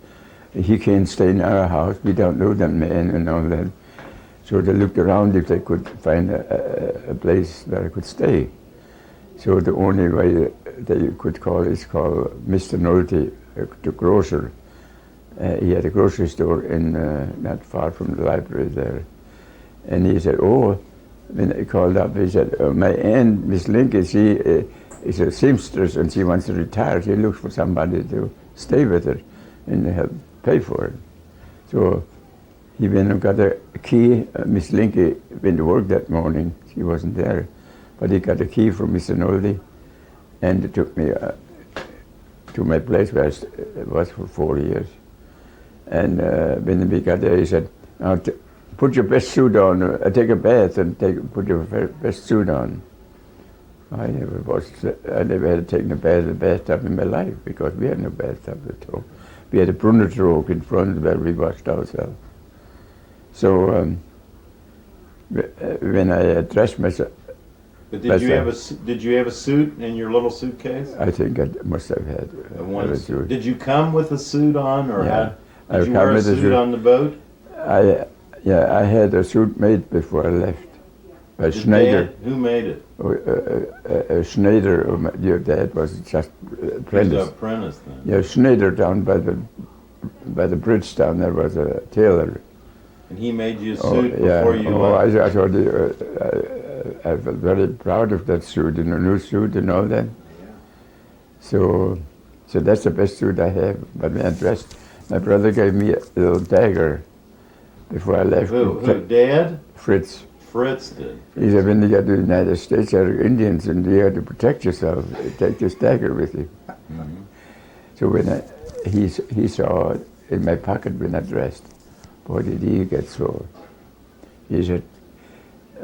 He can't stay in our house. We don't know that man and all that. So they looked around if they could find a place where I could stay. So the only way they could call is call Mr. Nolte, the grocer. He had a grocery store not far from the library there. And he said, "Oh," when I called up, he said, "My aunt, Miss Lincoln, she is a seamstress and she wants to retire. She looks for somebody to stay with her and help pay for it." So he went and got a key. Miss Lincoln went to work that morning. She wasn't there. But he got a key from Mr. Nolte and it took me to my place where I was for 4 years. And when we got there, he said, "Now put your best suit on, take a bath and put your best suit on." I never had taken a bathtub in my life because we had no bathtub at all. We had a Brunnertrog in front where we washed ourselves. So when I dressed myself. But did you have a suit in your little suitcase? I think I must have had a suit. Did you come with a suit on, or did you come wear a with a suit suit. on the boat? I had a suit made before I left by Schneider. Who made it? Schneider, your dad was just apprentice. He was an apprentice then. Yeah, Schneider down by the bridge down there was a tailor. And he made you a suit before you left. left? I thought I felt very proud of that suit, a new suit and all that. So that's the best suit I have. But when I dressed, my brother gave me a little dagger before I left. Who, Dad? Fritz. Fritz did. He said, when you get to the United States, there are Indians, and you have to protect yourself. Take this dagger with you. So when he saw it in my pocket when I dressed, boy, did he get sore. He said,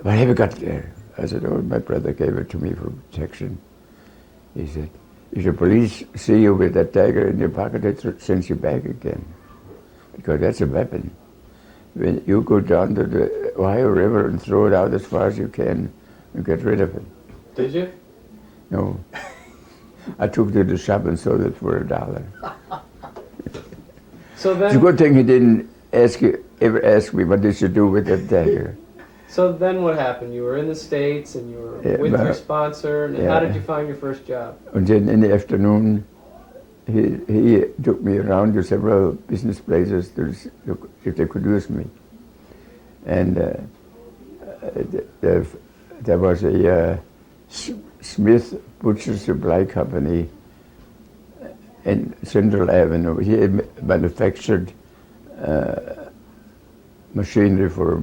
what have you got there? I said, oh, my brother gave it to me for protection. He said, if the police see you with that dagger in your pocket, it sends you back again, because that's a weapon. When you go down to the Ohio River and throw it out as far as you can and get rid of it. Did you? No. I took it to the shop and sold it for $1. So It's a then, good thing he didn't ever ask me what did you do with that dagger. so then what happened? You were in the States and you were Yeah, with but- your sponsor. And yeah. how did you find your first job? And then in the afternoon, he took me around to several business places to if they could use me. And there was a Smith Butcher Supply Company in Central Avenue. He had manufactured machinery for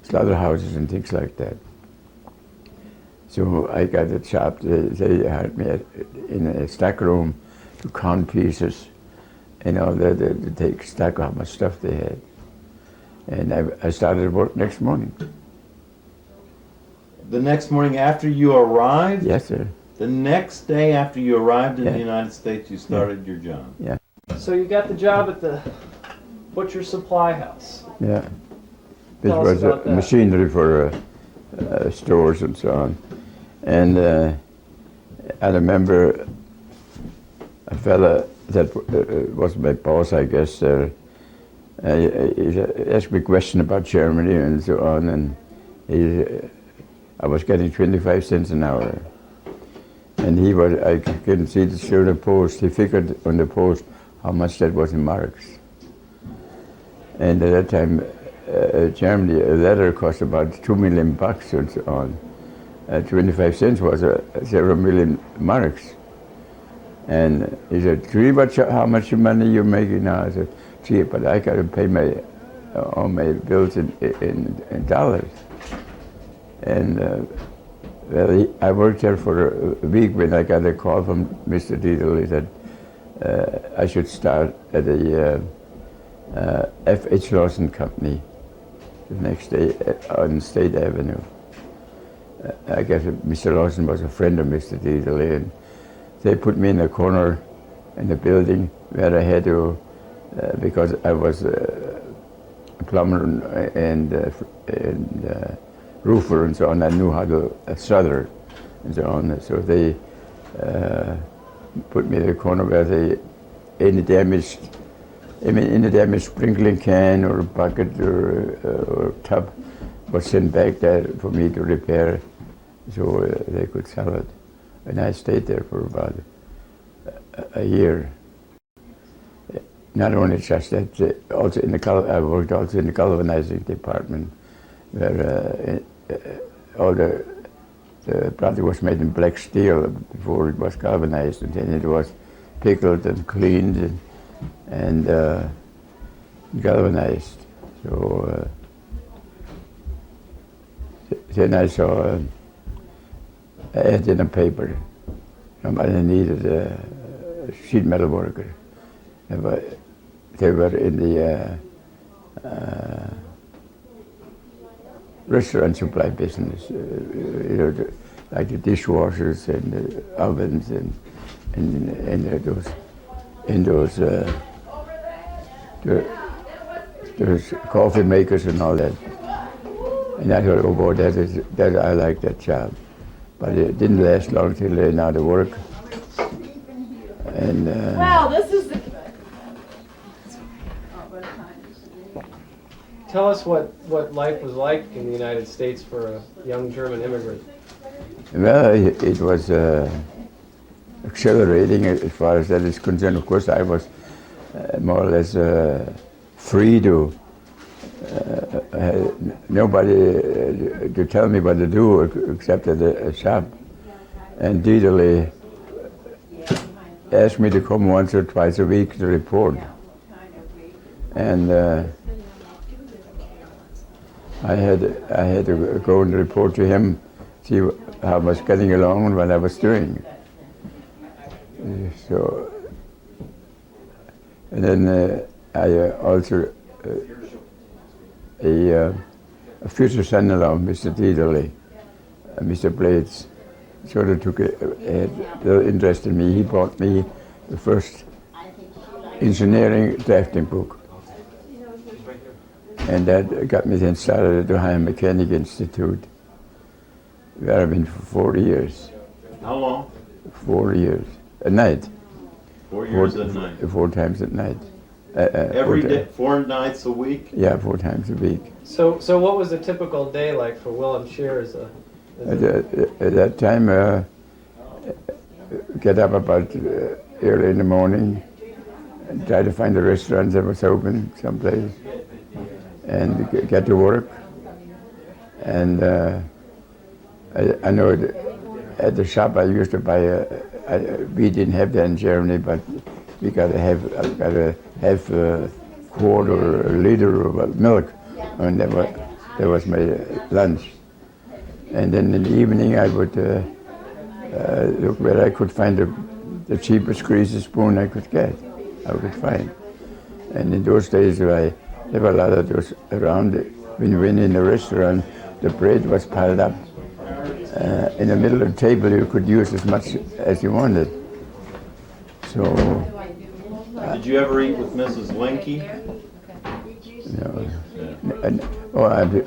slaughterhouses and things like that. So I got a job. They had me in a stack room to count pieces, they take stock of how much stuff they had. And I started work next morning. The next morning after you arrived? Yes, sir. The next day after you arrived in Yeah. the United States, you started your job. So you got the job at the Butcher Supply House. Yeah. This Tell us was about that. machinery for stores and so on. And I remember a fella that was my boss, I guess, he asked me a question about Germany and so on, and I was getting 25 cents an hour. And I couldn't see the Scheerer post. He figured on the post how much that was in marks. And at that time, Germany, a letter cost about $2 million and so on. 25 cents was several million marks. And he said, gee, how much money you making now? I said, gee, but I got to pay all my bills in dollars. And I worked there for a week when I got a call from Mr. Dieterle that I should start at the F.H. Lawson Company the next day on State Avenue. I guess Mr. Lawson was a friend of Mr. Dieterle, and they put me in a corner in the building where I had to, because I was a plumber and roofer and so on, I knew how to solder and so on. So they put me in a corner where any damaged sprinkling can or bucket or tub was sent back there for me to repair, so they could sell it. And I stayed there for about a year. Not only just that, also I worked also in the galvanizing department, where all the product was made in black steel before it was galvanized, and then it was pickled and cleaned and galvanized. So then I saw an ad in a paper. Somebody needed a sheet metal worker. They were in the restaurant supply business, like the dishwashers and the ovens and those coffee makers and all that. And I thought, oh boy, I like that job. But it didn't last long till they ran out of work. And Wow, this is the. Tell us what life was like in the United States for a young German immigrant. well, it was exhilarating as far as that is concerned. Of course, I was more or less free to nobody to tell me what to do except at a shop. And Dieterle asked me to come once or twice a week to report. And I had to go and report to him, see how I was getting along and what I was doing. So, and then I also a future son-in-law, Mr. Dieterle, Mr. Blades, sort of took a little interest in me. He bought me the first engineering drafting book. And that got me then started at the Ohio Mechanic Institute, where I've been for 40 years. How long? 4 years. At night. 4 years at night. 4 times at night. Every day, 4 nights a week? Yeah, 4 times a week. So what was a typical day like for William Scheerer as a At that time, get up about early in the morning and try to find a restaurant that was open someplace and get to work. And I know at the shop I used to buy we didn't have that in Germany, but we got to have a quart or a liter of milk, and that was my lunch. And then in the evening I would look where I could find the cheapest greasy spoon I could find. And in those days there were a lot of those around. When you went in a restaurant, the bread was piled up. In the middle of the table you could use as much as you wanted. So. Did you ever eat with Mrs. Linke? No.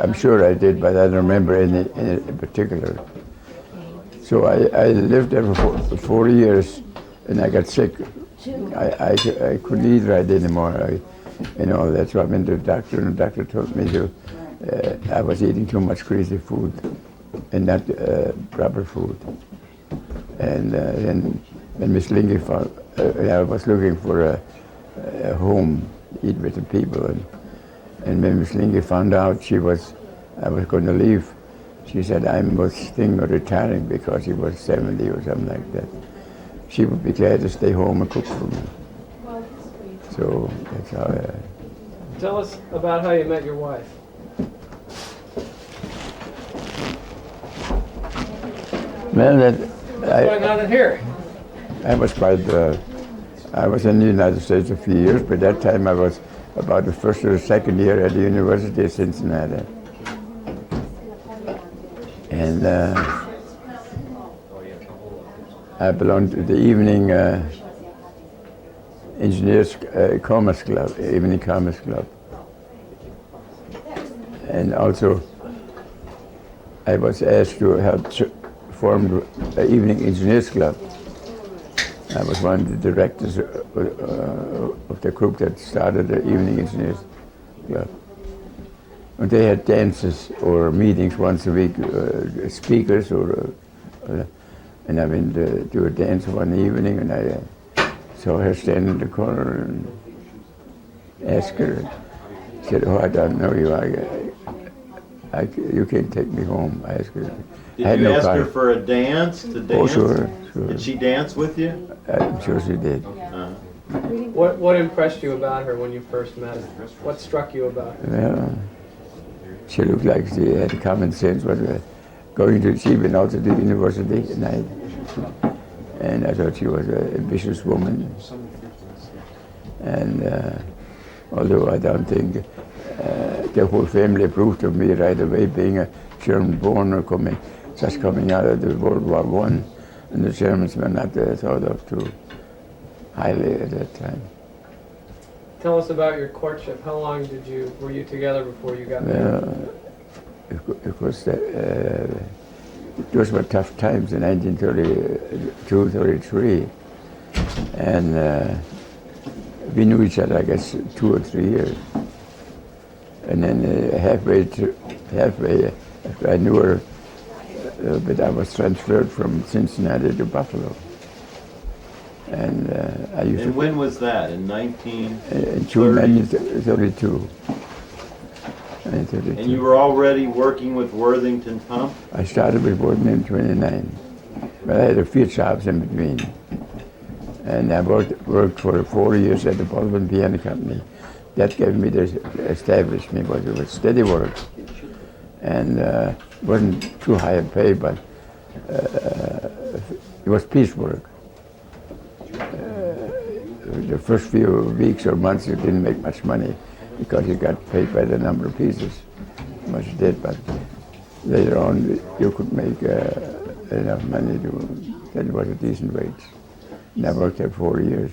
I'm sure I did, but I don't remember any in particular. So I lived there for 40 years, and I got sick. I couldn't eat right anymore. That's why I went to the doctor, and the doctor told me I was eating too much greasy food and not proper food. And then when Miss Linke found, I was looking for a home to eat with the people, and when Miss Linke found out I was going to leave, she said I was thinking of retiring because she was 70 or something like that. She would be glad to stay home and cook for me. So that's how. Tell us about how you met your wife. Well, What's going on in here? I was I was in the United States a few years, but that time I was about the first or the second year at the University of Cincinnati. And I belonged to the evening Engineers Commerce Club, Evening Commerce Club. And also I was asked to help form the Evening Engineers Club. I was one of the directors of the group that started the Evening Engineers Club. And they had dances or meetings once a week, speakers, and I went to do a dance one evening, and I saw her standing in the corner and asked her. She said, "Oh, I don't know you. You can't take me home." I asked her. Did you ask her for a dance to dance? Oh, sure. Did she dance with you? I'm sure she did. What impressed you about her when you first met her? What struck you about her? Well, she looked like she had common sense, but she went out to the university at night. And I thought she was an ambitious woman. And although I don't think the whole family approved of me right away, being a German-born or just coming out of the World War I, and the Germans were not thought of too highly at that time. Tell us about your courtship. How long were you together before you got married? Of course, those were tough times in 1932, 33, and we knew each other, I guess, 2 or 3 years. And then halfway, after I knew her a little bit, I was transferred from Cincinnati to Buffalo. And I used And when was that? In 19? In June 1932. And you were already working with Worthington Pump? I started with Worthington 29, but I had a few jobs in between. And I worked for 4 years at the Baldwin Piano Company. that gave me the establishment, but it was steady work. And wasn't too high a pay, but it was piecework. The first few weeks or months you didn't make much money because you got paid by the number of pieces. Much you did, but later on you could make enough money that was a decent wage. And I worked there 4 years.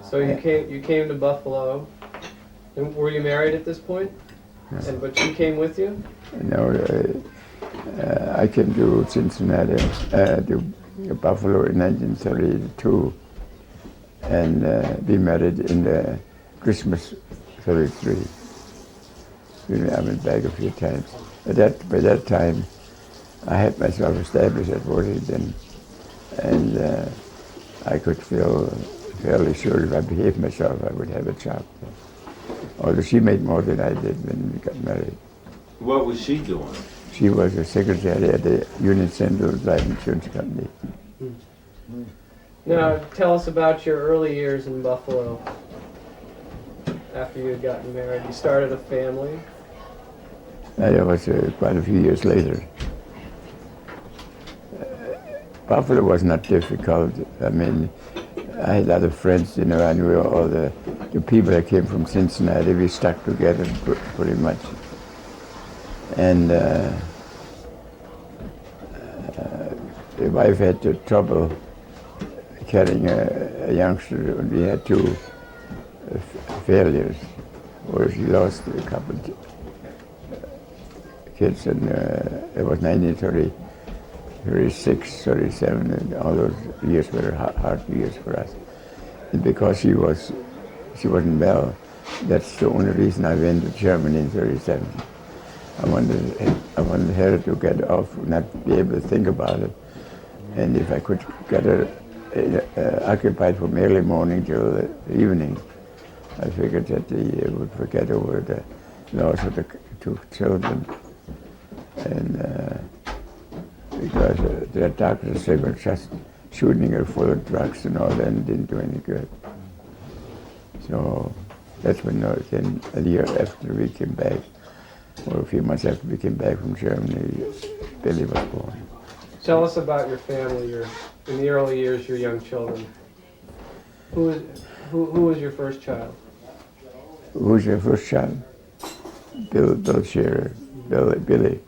So you came to Buffalo, and were you married at this point? And but she came with you? No, I came to Cincinnati, to Buffalo in 1932, and we married in the Christmas '33. I went back a few times. By that time, I had myself established at Washington, and I could feel fairly sure if I behaved myself, I would have a job. Although she made more than I did when we got married. What was she doing? She was a secretary at the Union Central Life Insurance Company. Now, tell us about your early years in Buffalo. After you had gotten married, you started a family. That was quite a few years later. Buffalo was not difficult. I mean, I had other friends, you know, I knew all the people that came from Cincinnati. We stuck together pretty much. And the wife had trouble carrying a youngster, and we had two failures, where she lost a couple of kids, and it was 1936, 37, and all those years were hard years for us. And because she wasn't well, that's the only reason I went to Germany in 37. I wanted her to get off, not be able to think about it, and if I could get her occupied from early morning till the evening, I figured that they would forget over the loss of the two children. And because the doctors said were just shooting her full of drugs and all that, and didn't do any good. So that's when then a year after we came back, or a few months after we came back from Germany, Billy was born. Tell us about your family, in the early years, your young children. Who was your first child? Who was your first child? Bill Scheerer, Billy.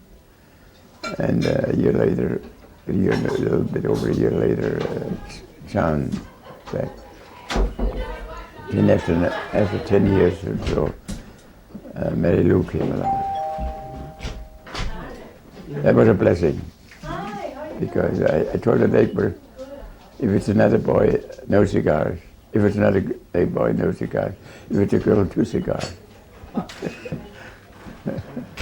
And a year later, a little bit over a year later, John back. And after 10 years or so, Mary Lou came along. That was a blessing, because I told the neighbor, if it's another boy, no cigars. If it's another boy, no cigars. If it's a girl, 2 cigars.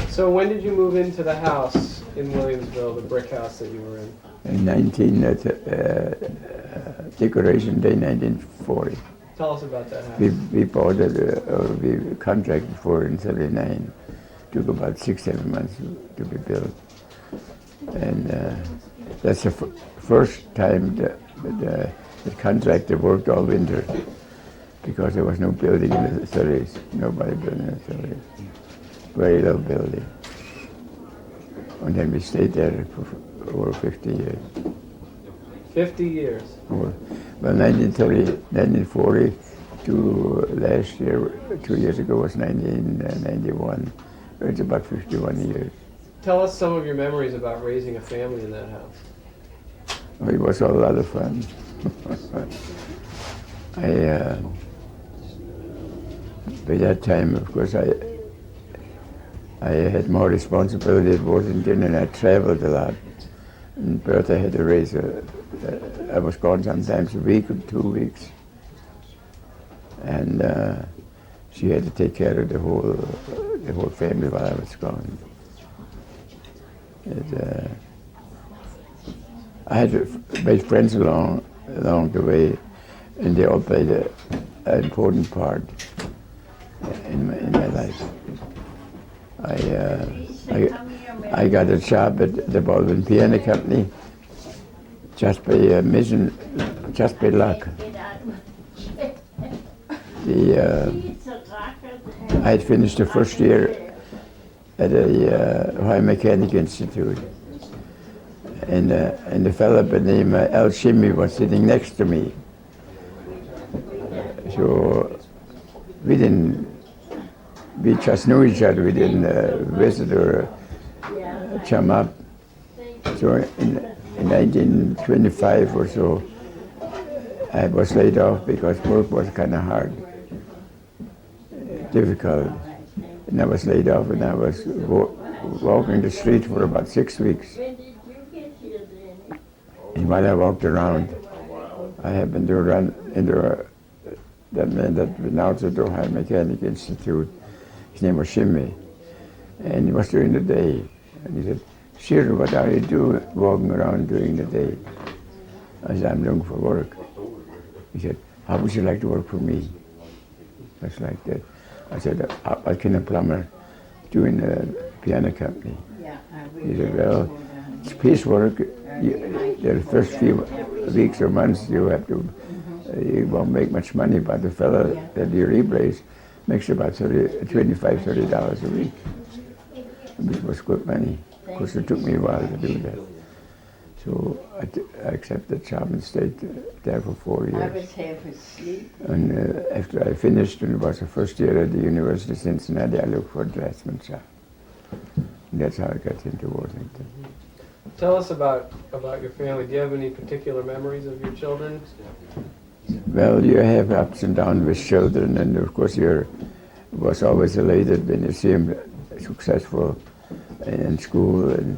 So when did you move into the house in Williamsville, the brick house that you were in? In Decoration Day, 1940. Tell us about that house. We bought it, we contracted for it in 79. Took about 6-7 months to be built. And that's the first time the contractor worked all winter, because there was no building in the 30s. Nobody built in the 30s. Very little building. And then we stayed there for over 50 years. 50 years? Well, 1940 to last year, 2 years ago was 1991. It's about 51 years. Tell us some of your memories about raising a family in that house. Well, it was a lot of fun. By that time, of course, I had more responsibility at Washington, and I traveled a lot. And Bertha had to raise I was gone sometimes a week or 2 weeks. And she had to take care of the whole family while I was gone. I had made friends along the way, and they all played an important part in my life. I got a job at the Baldwin Piano Company just by luck. I had finished the first year at a Ohio Mechanic Institute, and the fellow by the name Al Shimmy was sitting next to me. So we just knew each other. We didn't visit or chum up. So in 1925 or so, I was laid off because work was kind of hard, difficult. And I was laid off, and I was walking the street for about 6 weeks. And while I walked around, I happened to run into that man that announced at the Ohio Mechanic Institute. His name was Shimmy, and it was during the day. And he said, "Scheerer, what are you doing walking around during the day?" I said, "I'm looking for work." He said, "How would you like to work for me?" Just like that. I said, "I can a plumber doing a piano company." He said, "Well, it's piecework. The first few weeks or months you have to, you won't make much money, but the fellow that you replace makes about $25-30 a week," which was good money. Of course, it took me a while to do that. So I accepted the job and stayed there for 4 years. And after I finished, and it was the first year at the University of Cincinnati, I looked for a draftsman job. And that's how I got into Washington. Tell us about your family. Do you have any particular memories of your children? Well, you have ups and downs with children, and of course you was always elated when you see them successful in school and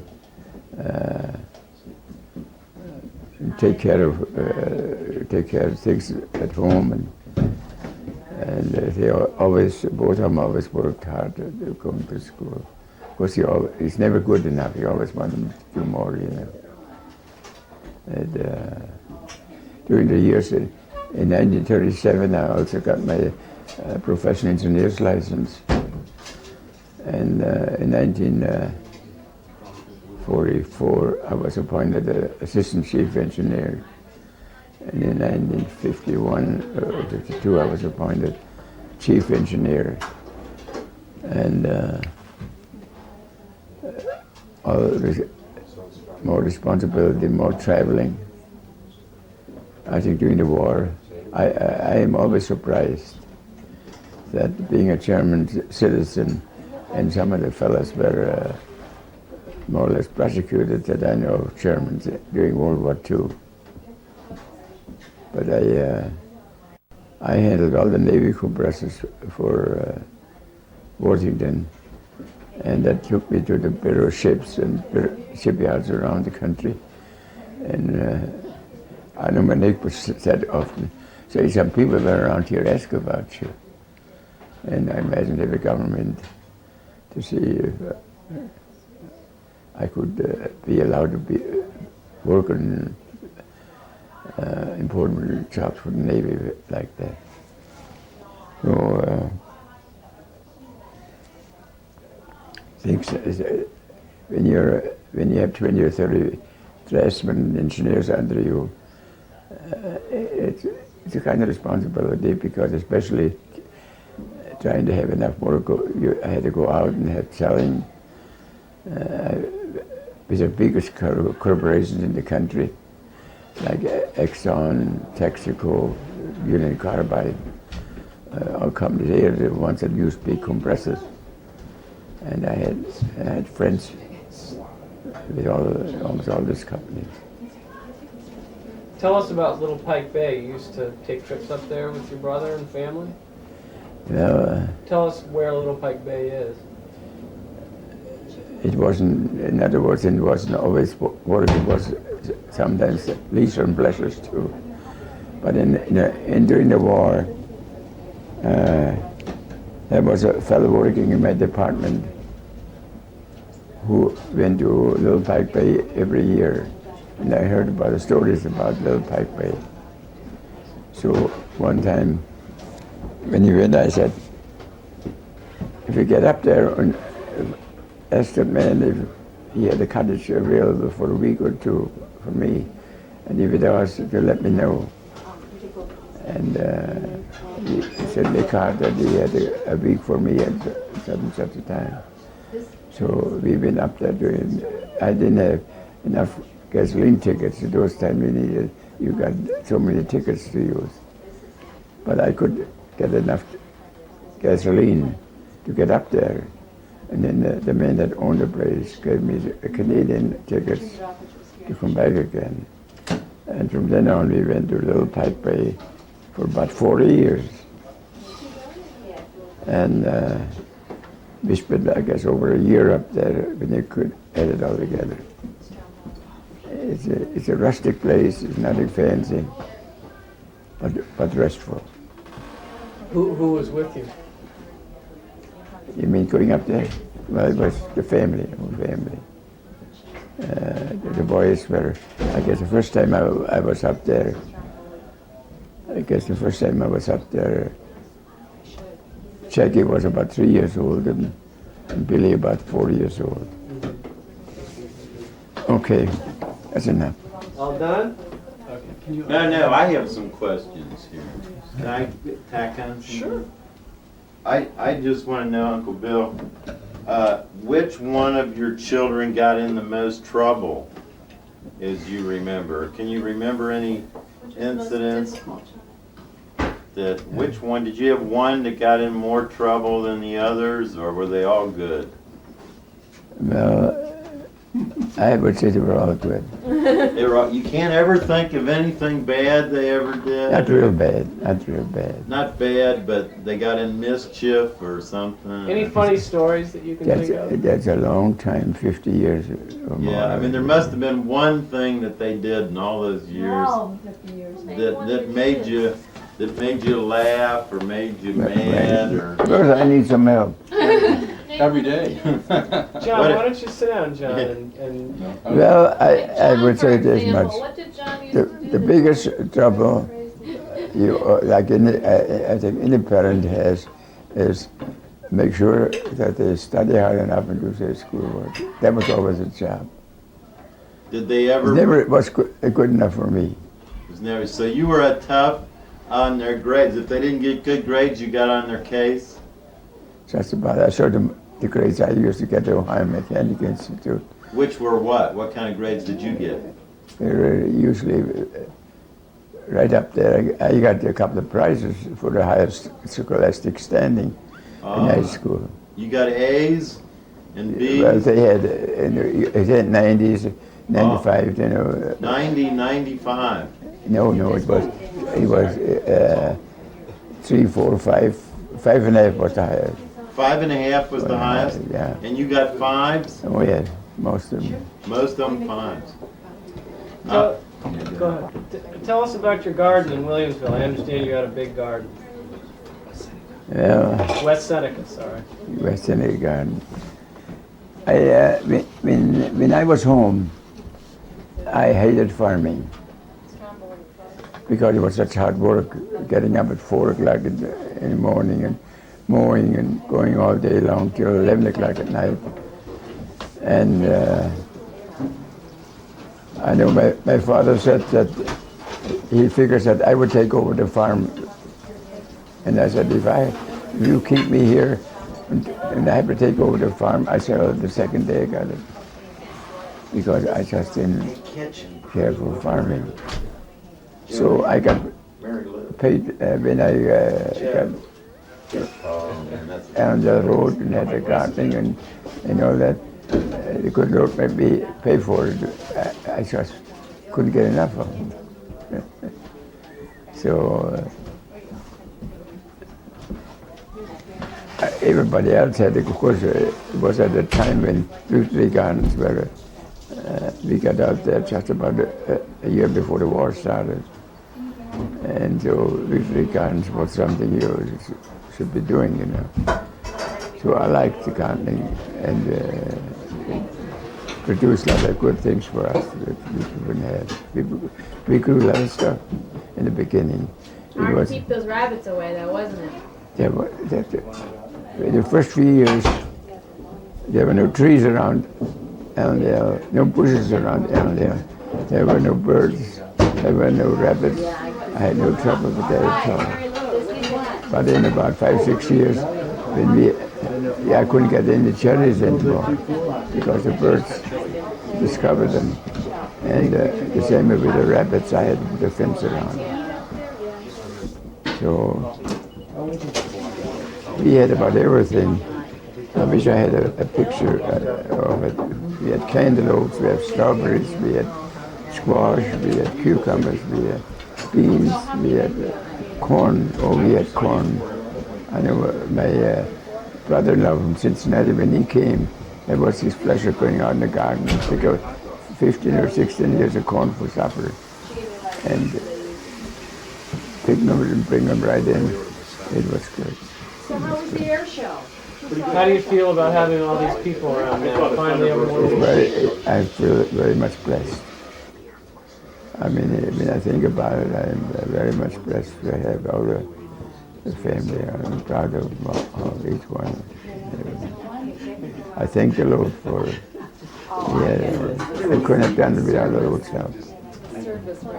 take care of things at home, and they always, both of them always worked hard to come to school. Of course, he's never good enough. He always wanted them to do more, you know. And during the years in 1937, I also got my professional engineer's license, and in 1944, I was appointed assistant chief engineer, and in 1951 or 52, I was appointed chief engineer, and more responsibility, more traveling. I think during the war, I am always surprised that being a German citizen, and some of the fellows were more or less prosecuted that I know of Germans during World War II. But I handled all the Navy compressors for Washington, and that took me to the bureau ships and shipyards around the country. And I know my neighbor said often, "Say, some people around here ask about you." And I imagined every government to see if I could be allowed to work on important jobs for the Navy like that. So when you have 20 or 30 draftsmen, engineers under you, it's a kind of responsibility, because especially trying to have enough work, I had to go out and have selling with the biggest corporations in the country, like Exxon, Texaco, Union Carbide, all companies here, the ones that used big compressors. And I had friends with almost all these companies. Tell us about Little Pike Bay. You used to take trips up there with your brother and family? Tell us where Little Pike Bay is. It wasn't, in other words, it wasn't always work. It was sometimes leisure and pleasures too. But during the war, there was a fellow working in my department who went to Little Pike Bay every year, and I heard about the stories about Little Pike Bay. So one time when he went, I said, "If you get up there and ask that man if he had a cottage available for a week or two for me, and if it was, to let me know." And he said in the car that he had a week for me at such a time. So we went up there doing. I didn't have enough gasoline tickets at those times. We needed. You got so many tickets to use, but I could get enough gasoline to get up there. And then the man that owned the place gave me the Canadian tickets to come back again. And from then on, we went to Little Pike Bay for about 40 years. And we spent, I guess, over a year up there when they could add it all together. It's a rustic place. It's nothing fancy, but restful. Who was with you? You mean going up there? Well, it was the family, whole family. The boys were, I guess the first time I was up there, Jackie was about 3 years old and Billy about 4 years old. Okay, that's enough. All done? Okay. Can you? No, I have some questions here. Can I tack on? Sure. I just want to know, Uncle Bill, which one of your children got in the most trouble, as you remember? Can you remember any incidents? Which one, did you have one that got in more trouble than the others, or were they all good? Well, I would say they were all good. You can't ever think of anything bad they ever did? Not real bad. Not bad, but they got in mischief or something? Any funny stories that you can think of? That's a long time, 50 years or more. Yeah, I mean, there must have been one thing that they did in all those years that made you laugh or made you mad or... First, I need some help. Every day. John, why don't you sit down, John? And Well, I would say this much. What did John used The, to do? the biggest trouble I think any parent has is make sure that they study hard enough and do their schoolwork. That was always a job. Did they ever... It never was good enough for me. It was never, so you were tough on their grades. If they didn't get good grades, you got on their case? Just about. I showed them the grades I used to get at Ohio Mechanic Institute. Which were what? What kind of grades did you get? They were usually right up there. I got a couple of prizes for the highest scholastic standing in high school. You got A's and B's? Well, they had 90s, 95, 90, 95. No, it was 3, 4, 5, 5.5 was the highest. 5.5 was the highest? Yeah. And you got 5s? Oh yeah, most of them. Most of them 5s. go ahead. Tell us about your garden in Williamsville. I understand you had a big garden. Well, West Seneca, sorry. West Seneca Garden. When I was home, I hated farming because it was such hard work, getting up at 4 o'clock in the morning and mowing and going all day long till 11 o'clock at night. And I know my father said that he figures that I would take over the farm. And I said, if you keep me here and I have to take over the farm, I said, the second day I got it. Because I just didn't care for farming. So I got paid when I got on the road and had the gardening and all that. The good Lord made me pay for it. I just couldn't get enough of it. So everybody else had, of course, it was at the time when Victory Gardens were, we got out there just about a year before the war started. And so Victory Gardens was something you should be doing, you know. So I liked the gardening and produced a lot of good things for us that we couldn't have. We grew a lot of stuff in the beginning. Hard to keep those rabbits away, though, wasn't it? In the first few years, there were no trees around Allendale, no bushes around Allendale. There were no birds, there were no rabbits. I had no trouble with that at all. But in about 5-6 years, when I couldn't get any cherries anymore because the birds discovered them. And the same with the rabbits, I had the fence around. So we had about everything. I wish I had a picture of it. We had cantaloupes, we had strawberries, we had squash, we had cucumbers, we had beans, we had corn. Oh, we had corn. I know my brother-in-law from Cincinnati, when he came, there was his pleasure going out in the garden and pick out 15 or 16 years of corn for supper and pick them and bring them right in. It was good. So how was the air show? How do you feel about having all these people around now? Finally, everyone. I feel very much blessed. I mean, when I think about it, I'm very much blessed to have all the family. I'm proud of each one. I thank the Lord for it. I couldn't have done it without the Lord's help.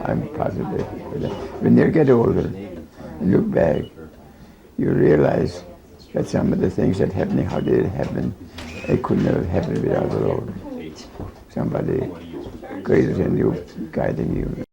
I'm positive. When you get older and look back, you realize that some of the things that happened, how did it happen, it couldn't have happened without the Lord. Somebody greater than you guiding you.